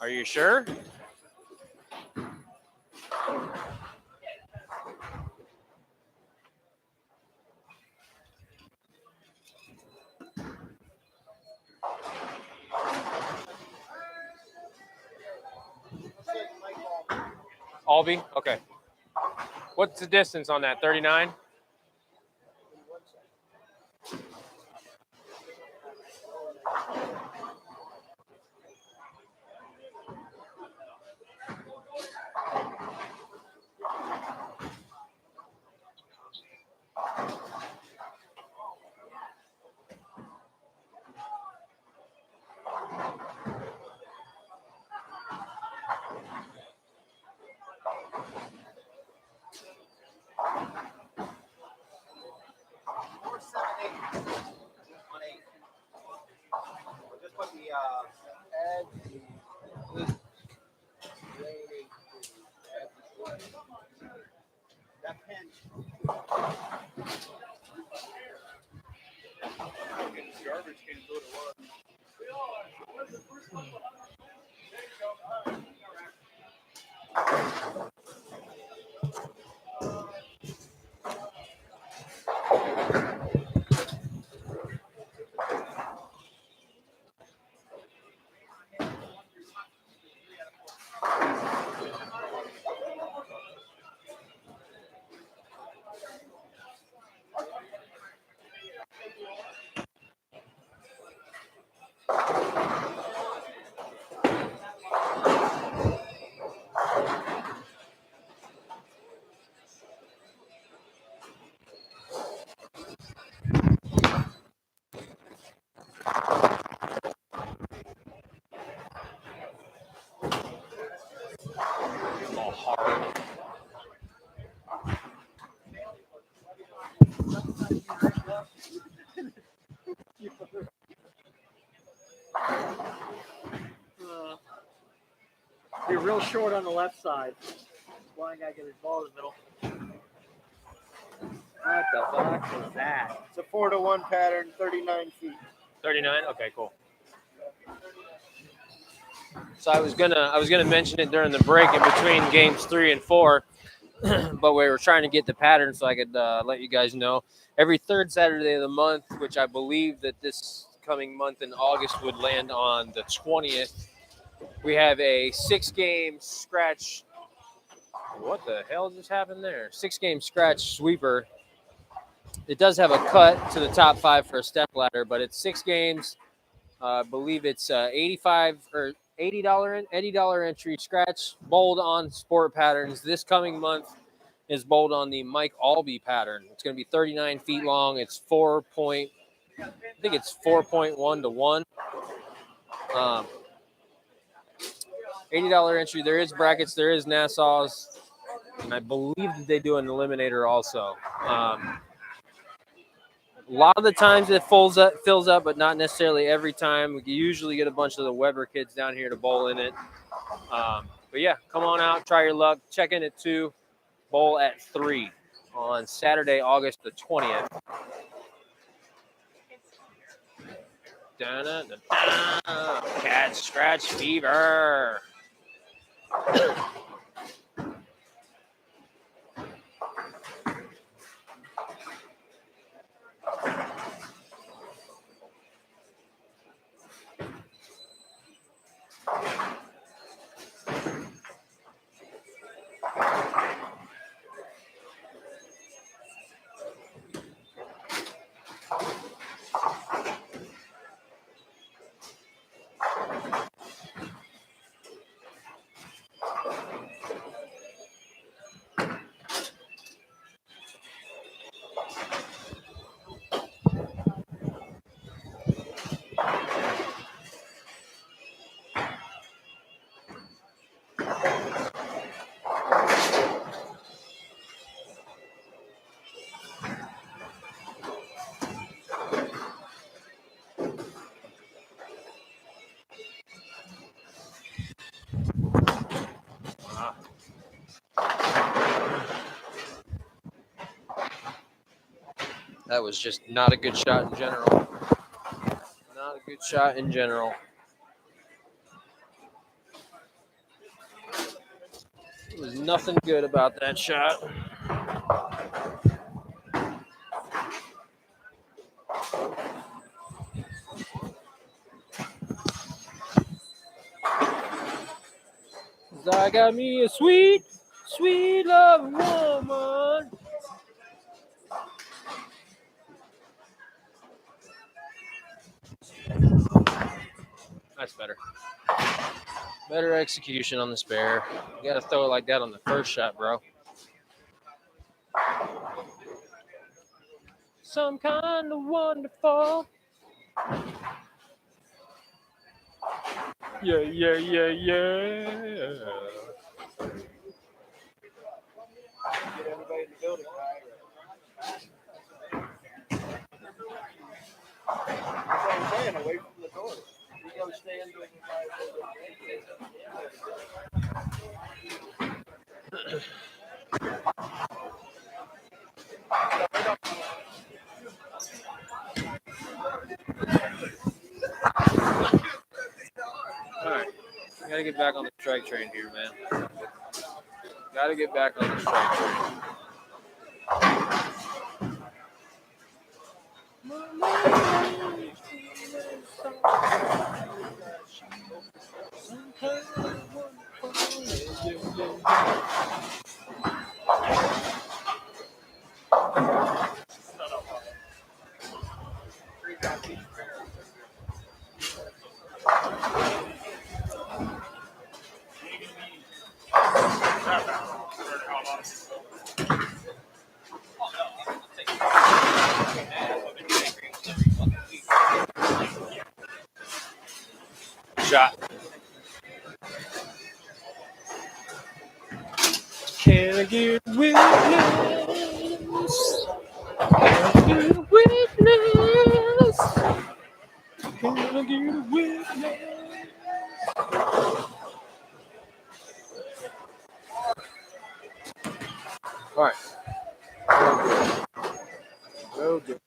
Are you sure? Albee? Okay. What's the distance on that? 39? Just put the add that pen. Garbage can go to work. All hard. You're real short on the left side. Blind guy get his ball in the middle. What the fuck was that? It's a 4-to-1 pattern, 39 feet. 39? Okay, cool. So I was gonna mention it during the break in between games 3 and 4, but we were trying to get the pattern so I could let you guys know. Every third Saturday of the month, which I believe that this coming month in August would land on the 20th, we have a 6-game scratch. What the hell just happened there? 6-game scratch sweeper. It does have a cut to the top 5 for a step ladder, but it's 6 games. I believe it's $85 or $80 entry scratch bowled on sport patterns. This coming month is bowled on the Mike Albee pattern. It's going to be 39 feet long. It's 4.1 to 1. $80 entry. There is brackets. There is Nassau's, and I believe that they do an eliminator also. A lot of the times it fills up, but not necessarily every time. We usually get a bunch of the Weber kids down here to bowl in it. But yeah, come on out, try your luck. Check in at 2, bowl at 3 on Saturday, August the 20th. Da-da-da-da. Cat scratch fever. That was just not a good shot in general. Not a good shot in general. There was nothing good about that shot. I got me a sweet, sweet love woman. That's better. Better execution on the spare. You got to throw it like that on the first shot, bro. Some kind of wonderful. Yeah, yeah, yeah, yeah. Get everybody in the building, right? That's what I'm saying, away from the door. You go stand with All right. Gotta get back on the strike train here, man. Gotta get back on the strike train. Shot. Can I get witness? Can I get witness? Can I get witness? All right. Real good.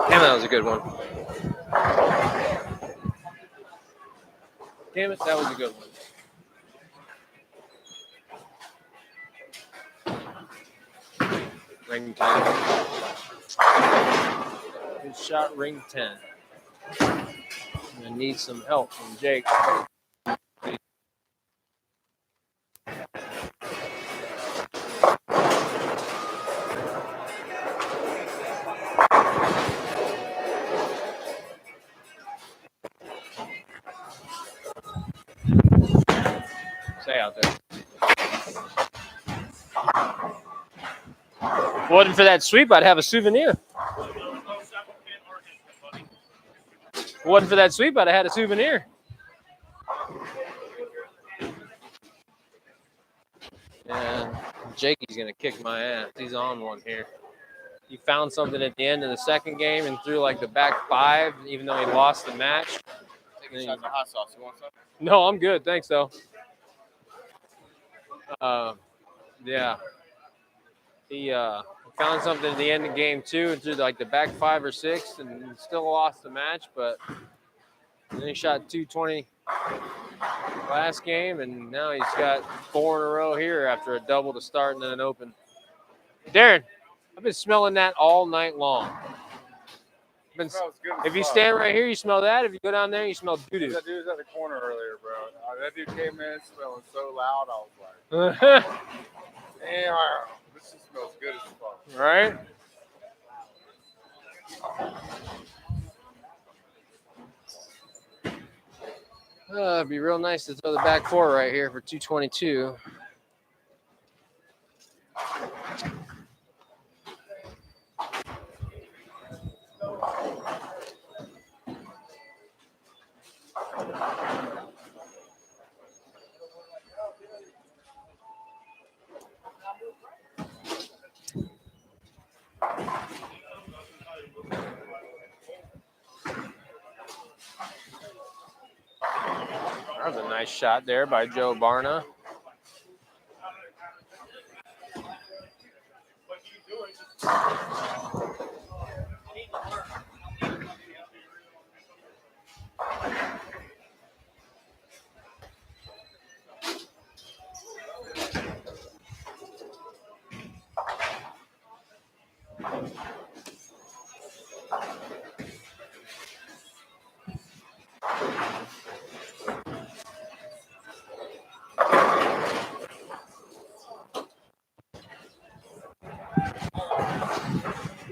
Damn, that was a good one. Damn it, that was a good one. Ring 10. Good shot, ring 10. I need some help from Jake. Stay out there. If it wasn't for that sweep, I'd have a souvenir. If it wasn't for that sweep, I'd have had a souvenir. And Jakey's going to kick my ass. He's on one here. He found something at the end of the second game and threw like the back 5, even though he lost the match. Taking shots of hot sauce. You want some? No, I'm good. Thanks, though. Yeah. He found something at the end of game 2 and threw like the back 5 or 6 and still lost the match. But then he shot 220 last game, and now he's got 4 in a row here after a double to start and then an open. Darren, I've been smelling that all night long. If you stand right here, you smell that. If you go down there, you smell doo-doo. That dude was at the corner earlier, bro. That dude came in smelling so loud, I was like, damn, this just smells good as fuck. Right? It'd be real nice to throw the back 4 right here for 222. That was a nice shot there by Joe Barna.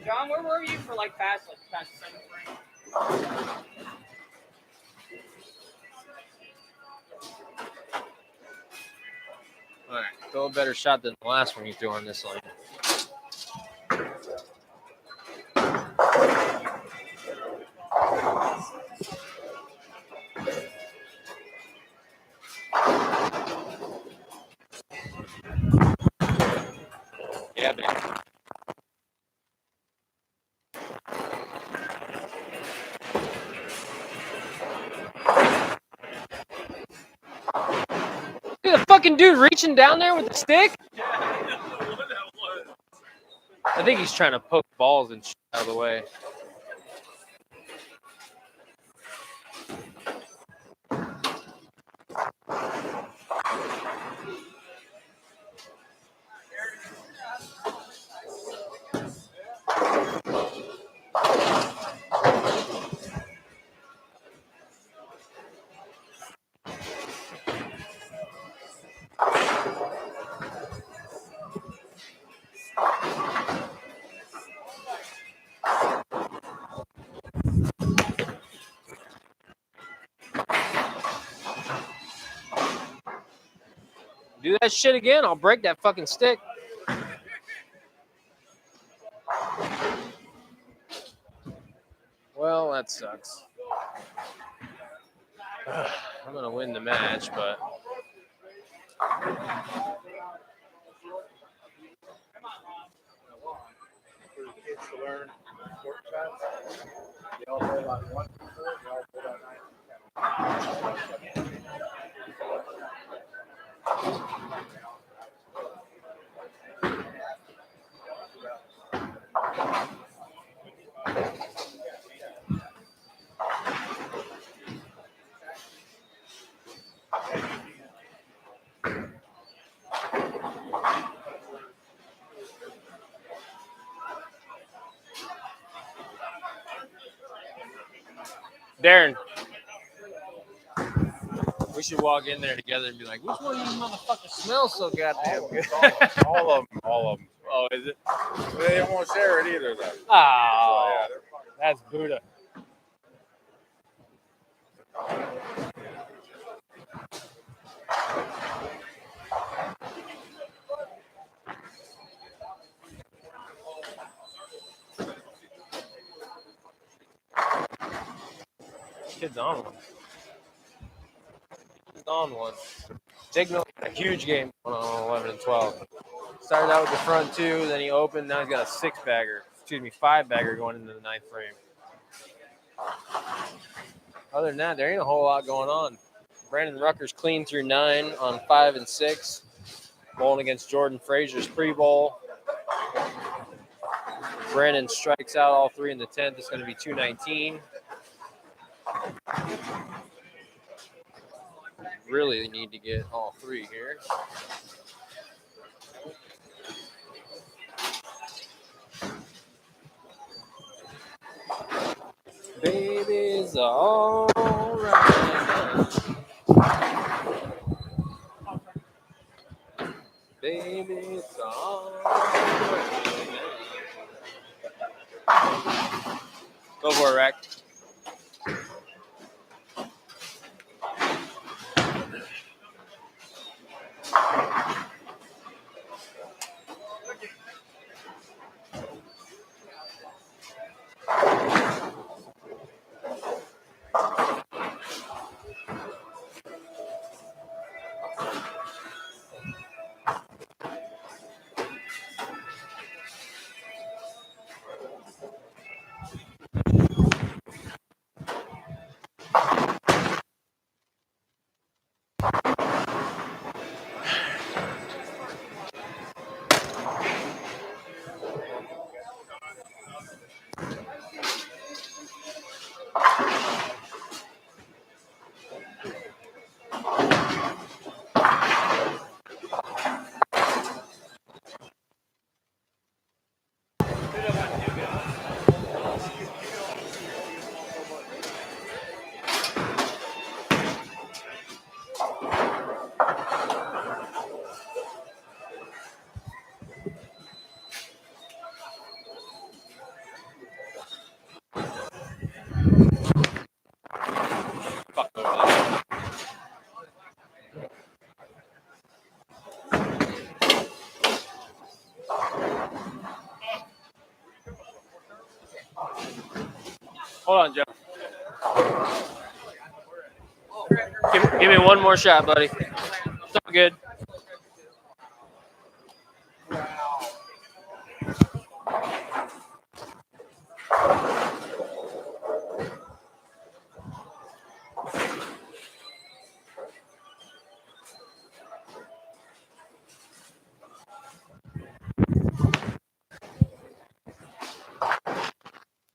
John, where were you for like past 7th frame? All right, throw a better shot than the last one you threw on this line. Yeah, man. Look at the fucking dude reaching down there with the stick. I think he's trying to poke balls and shit out of the way. Do that shit again, I'll break that fucking stick. Well, that sucks. I'm gonna win the match, but For the kids to learn short shots, they all hold on 1, 2, 4, they all hold on 9, 10. Darren, we should walk in there together and be like, which one of you motherfuckers smells so goddamn good? All of them. Oh, is it? They won't share it either, though. Oh, So, yeah, they're fucking. that's Buddha. Kid's on one. Kid's on one. Signal, a huge game going on 11 and 12. Started out with the front two, then he opened. Now he's got a 5-bagger going into the 9th frame. Other than that, there ain't a whole lot going on. Brandon Rucker's clean through 9 on 5 and 6. Bowling against Jordan Frazier's pre-bowl. Brandon strikes out all 3 in the 10th. It's going to be 219. Really need to get all 3 here. Baby's all right. Baby's all right. Go for it, Rack. Fuck over there. Hold on, Joe. Give me one more shot, buddy. It's all good.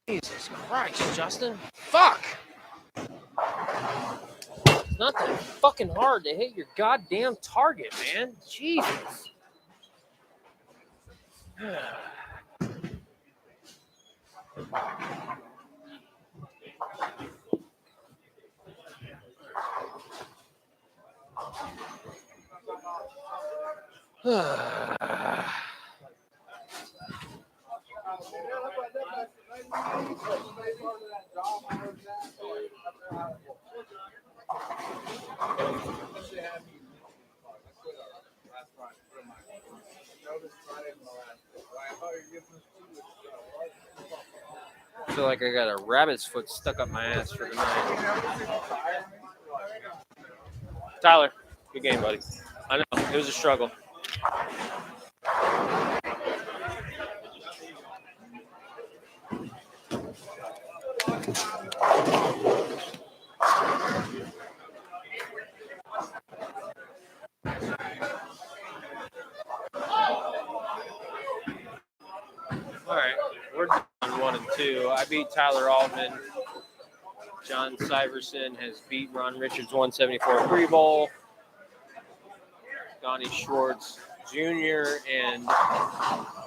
Jesus Christ, Justin. Fuck! It's not that fucking hard to hit your goddamn target, man. Jesus. I feel like I got a rabbit's foot stuck up my ass for tonight. Tyler, good game, buddy. I know, it was a struggle. All right, we're done 1 and 2. I beat Tyler Altman. John Syverson has beat Ron Richards 174 pre-bowl. Donnie Schwartz Jr. and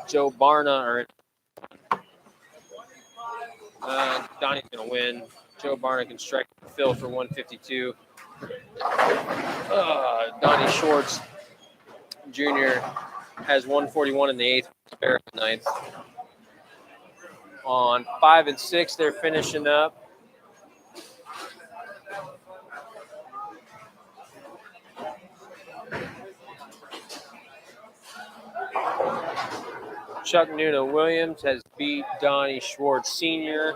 Joe Barna are Donnie's going to win. Joe Barna can strike Phil for 152. Donnie Schwartz Jr. has 141 in the 8th, spare in the 9th. On 5 and 6, they're finishing up. Chuck Nuna Williams has beat Donnie Schwartz Sr.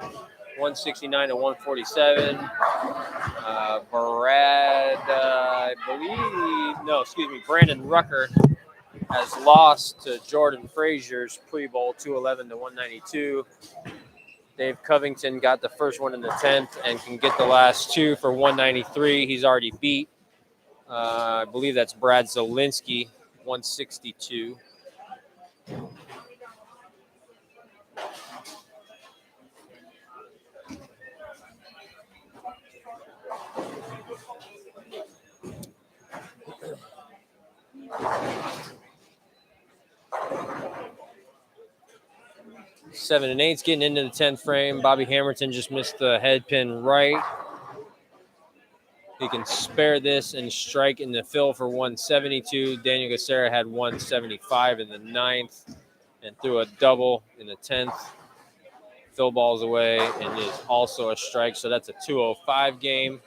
169 to 147. Brad, I Brandon Rucker has lost to Jordan Frazier's pre-bowl 211 to 192. Dave Covington got the first one in the 10th and can get the last two for 193. He's already beat. I believe that's Brad Zielinski, 162. Seven and eight's getting into the 10th frame. Bobby Hamilton just missed the head pin right. He can spare this and strike in the fill for 172. Daniel Gacera had 175 in the 9th and threw a double in the 10th. Phil balls away and is also a strike, so that's a 205 game.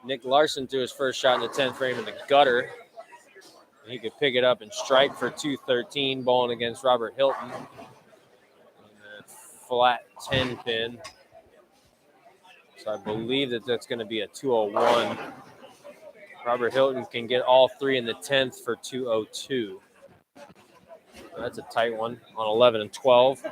Nick Larson threw his first shot in the 10th frame in the gutter. He could pick it up and strike for 213, bowling against Robert Hilton. And a flat 10 pin. So I believe that's going to be a 201. Robert Hilton can get all three in the 10th for 202. That's a tight one on 11 and 12.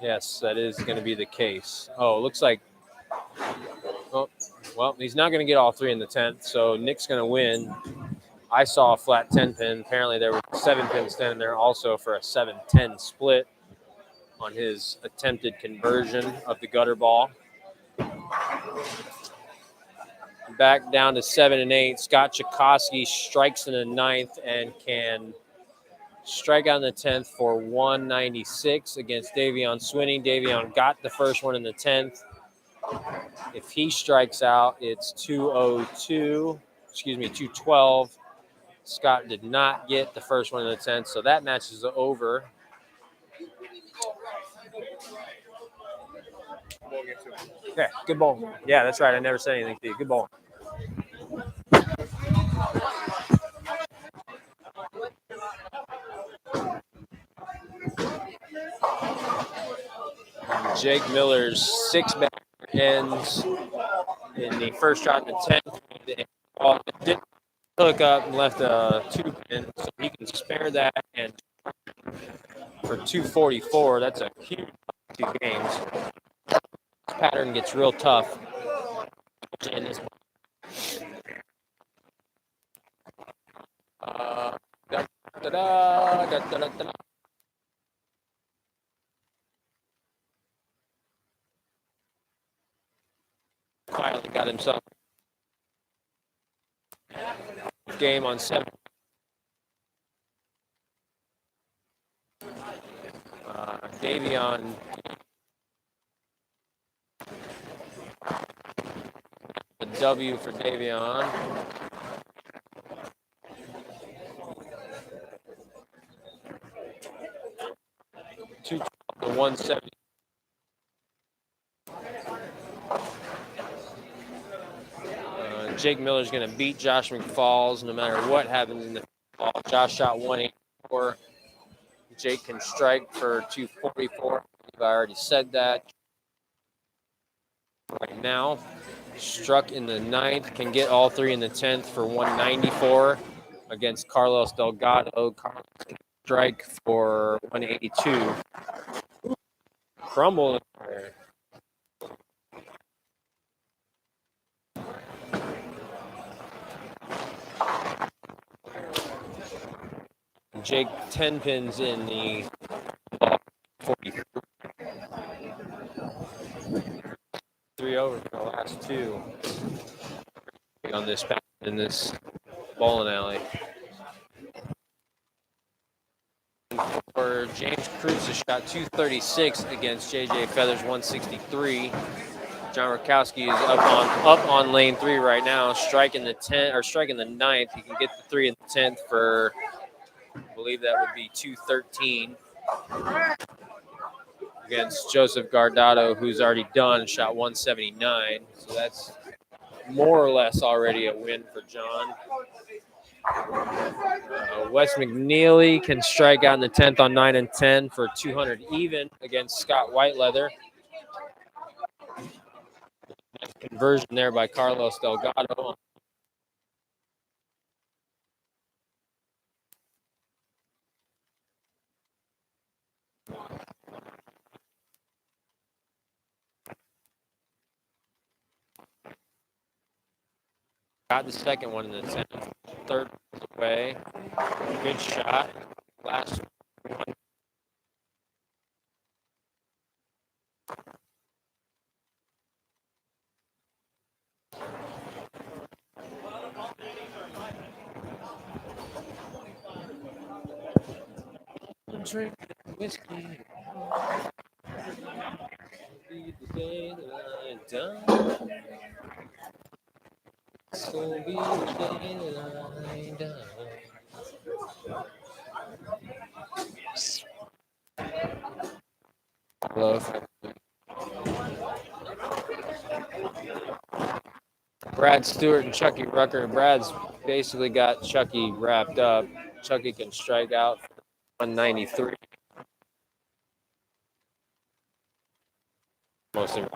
Yes, that is going to be the case. Oh, it looks like, well, he's not going to get all three in the 10th, so Nick's going to win. I saw a flat 10 pin. Apparently there were 7 pins standing there also for a 7-10 split on his attempted conversion of the gutter ball. Back down to 7 and 8. Scott Chakosky strikes in the 9th and can strike out in the 10th for 196 against Davion Swinney. Davion got the first one in the 10th. If he strikes out, it's 212. Scott did not get the first one in the 10th, so that match is over. Okay, good ball. Yeah, that's right. I never said anything to you. Good ball. Jake Miller's 6-batter ends in the first shot in the 10th. The ball didn't hook up and left a 2-pin, so he can spare that and for 244. That's a huge 2 games. This pattern gets real tough. In this quietly got himself game on 7. Davion a W for Davion. To 170. Jake Miller's going to beat Josh McFalls no matter what happens in the ball. Josh shot 184. Jake can strike for 244. I already said that. Right now, struck in the 9th, can get all three in the 10th for 194 against Carlos Delgado. Carlos can strike for 182. Crumble. Jake 10 pins in the 43 over for the last 2 on this in this bowling alley. For James Cruz has shot 236 against JJ Feathers 163. John Rakowski is up on lane 3 right now, striking the 9th. He can get the 3 in the 10th for, I believe that would be 213 against Joseph Guardado, who's already done, shot 179. So that's more or less already a win for John. Wes McNeely can strike out in the 10th on 9 and 10 for 200 even against Scott Whiteleather. Conversion there by Carlos Delgado. Got the second one in the 10th. Third away. Good shot. Last one. Drink whiskey. Be the day that I die. So be the day that I die. Love. Brad Stewart and Chucky Rucker. Brad's basically got Chucky wrapped up. Chucky can strike out for 193. Most of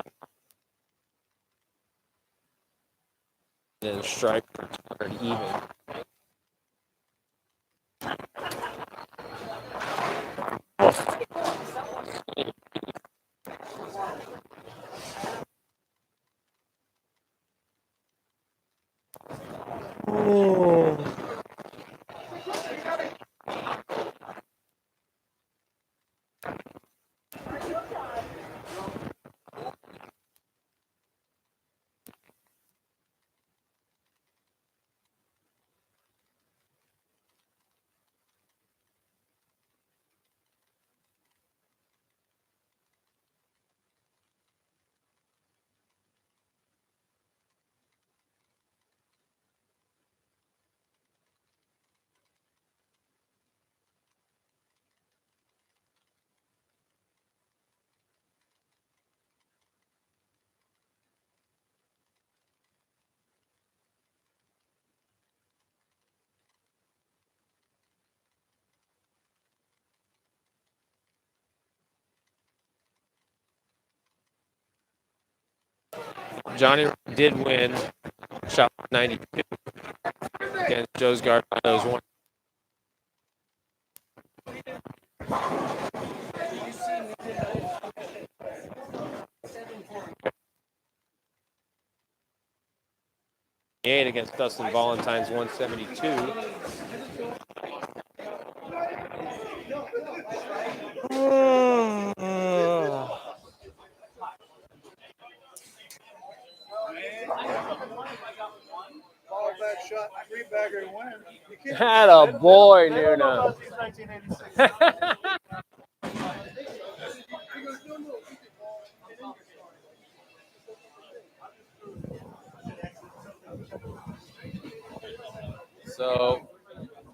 and strike for 200 even. Johnny did win. Shot 92 against Joe's Garbanos. One. Against Dustin Valentine's 172. Shot, three-bagger win. Had a boy, Nuna. So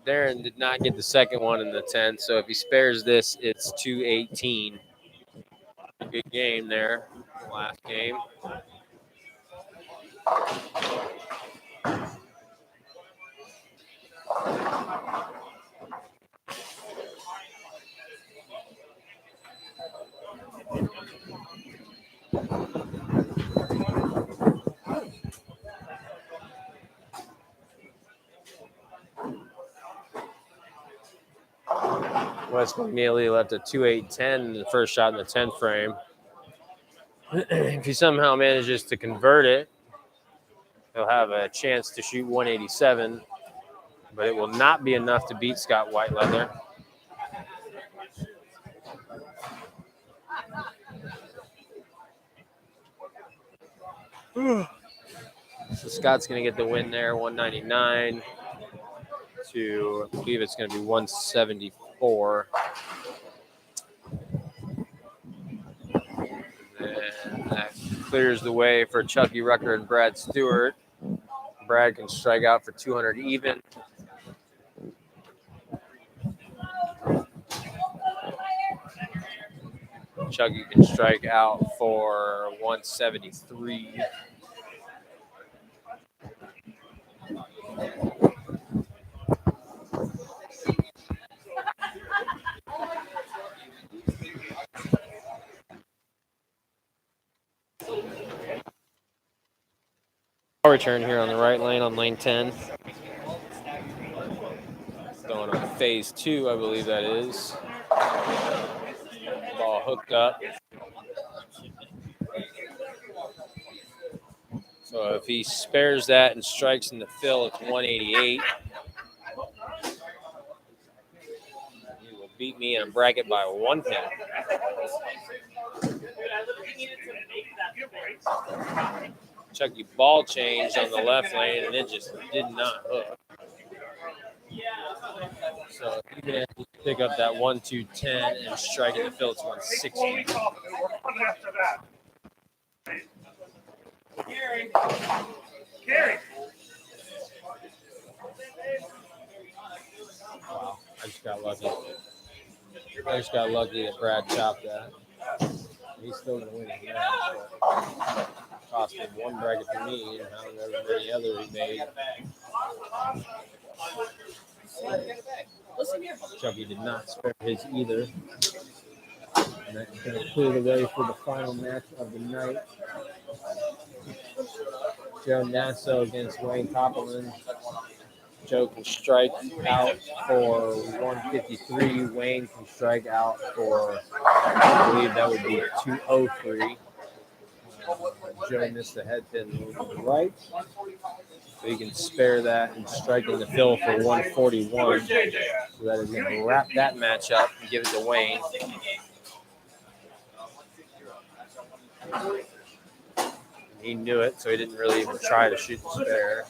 Darren did not get the second one in the 10th. So if he spares this, it's 218. Good game there. Last game. Wes McNeely left a 2.810 in the first shot in the 10th frame. If he somehow manages to convert it, he'll have a chance to shoot 187, but it will not be enough to beat Scott Whiteleather. So Scott's going to get the win there, 199 to, I believe it's going to be 174. And that clears the way for Chucky Rucker and Brad Stewart. Brad can strike out for 200 even. Chucky can strike out for 173. return here on the right lane on lane 10. Going on phase 2, I believe that is. Ball hooked up. So if he spares that and strikes in the fill, it's 188. He will beat me in a bracket by 1 pin. Chucky ball changed on the left lane, and it just did not hook. So even if you pick up that 1-2-10 and strike in the fill, it's 160. Wow, I just got lucky. I just got lucky that Brad chopped that. He's still going to win again. Cost him 1 bracket for me, and however many other he made. Chucky did not spare his either. And that's going to clear the way for the final match of the night. Joe Nasso against Wayne Koppelman. Joe can strike out for 153. Wayne can strike out for, I believe that would be 203. Joe missed the head pin move to the right. So he can spare that and strike in the fill for 141. So that is going to wrap that match up and give it to Wayne. He knew it, so he didn't really even try to shoot the spare.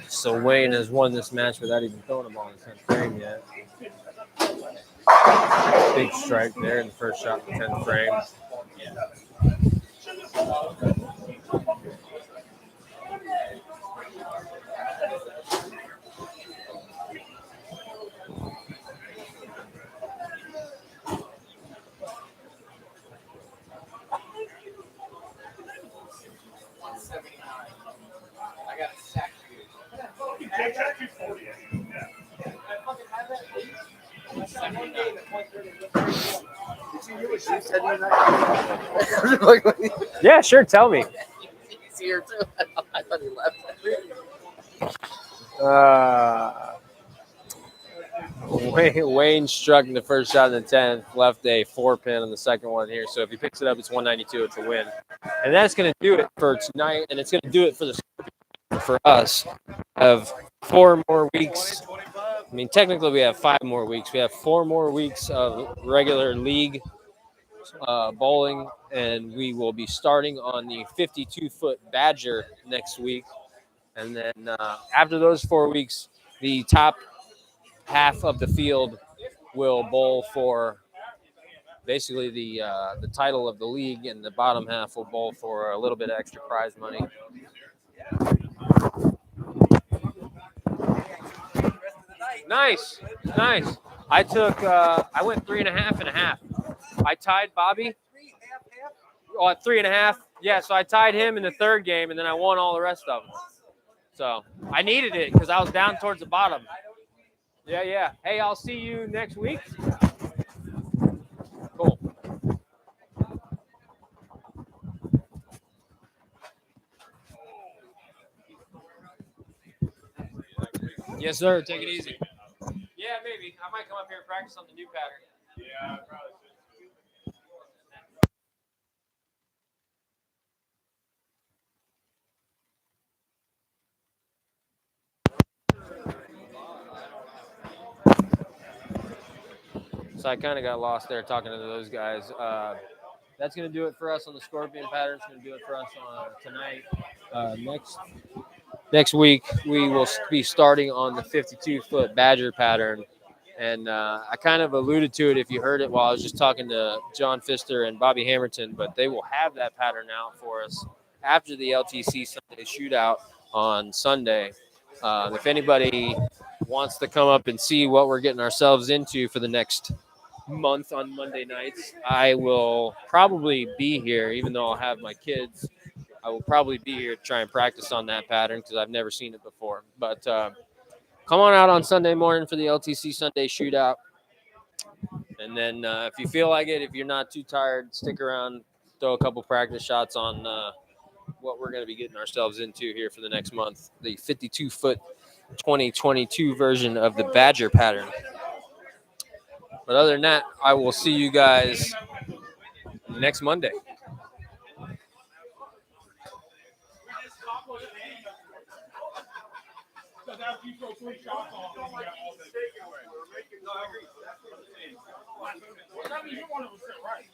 So Wayne has won this match without even throwing a ball in the 10th frame yet. Big strike there in the first shot in the 10th frame. Yeah, sure. Tell me. He's here too. I thought he left. Wayne struck in the first shot in the 10th, left a 4-pin on the second one here. So if he picks it up, it's 192. It's a win. And that's going to do it for tonight, and it's going to do it for the for us. Of 4 more weeks. I mean, technically we have 5 more weeks. We have 4 more weeks of regular league bowling, and we will be starting on the 52-foot Badger next week. And then after those 4 weeks, the top half of the field will bowl for basically the title of the league, and the bottom half will bowl for a little bit of extra prize money. Nice. I went 3.5 and a half. I tied Bobby. Oh, 3.5. Yeah, so I tied him in the third game, and then I won all the rest of them. So I needed it because I was down towards the bottom. Yeah. Hey, I'll see you next week. Cool. Yes, sir. Take it easy. Yeah, maybe. I might come up here and practice on the new pattern. Yeah, I probably should. So I kind of got lost there talking to those guys. That's going to do it for us on the Scorpion pattern. It's going to do it for us tonight. Next week, we will be starting on the 52-foot Badger pattern. And I kind of alluded to it if you heard it while I was just talking to John Pfister and Bobby Hamilton, but they will have that pattern out for us after the LTC Sunday shootout on Sunday. If anybody wants to come up and see what we're getting ourselves into for the next month on Monday nights, I will probably be here, even though I'll have my kids. I will probably be here to try and practice on that pattern because I've never seen it before. But come on out on Sunday morning for the LTC Sunday shootout. And then if you feel like it, if you're not too tired, stick around, throw a couple practice shots on what we're going to be getting ourselves into here for the next month. The 52-foot 2022 version of the Badger pattern. But other than that, I will see you guys next Monday. Because after you throw 3 shots off, you got all that. That means you're 100% right.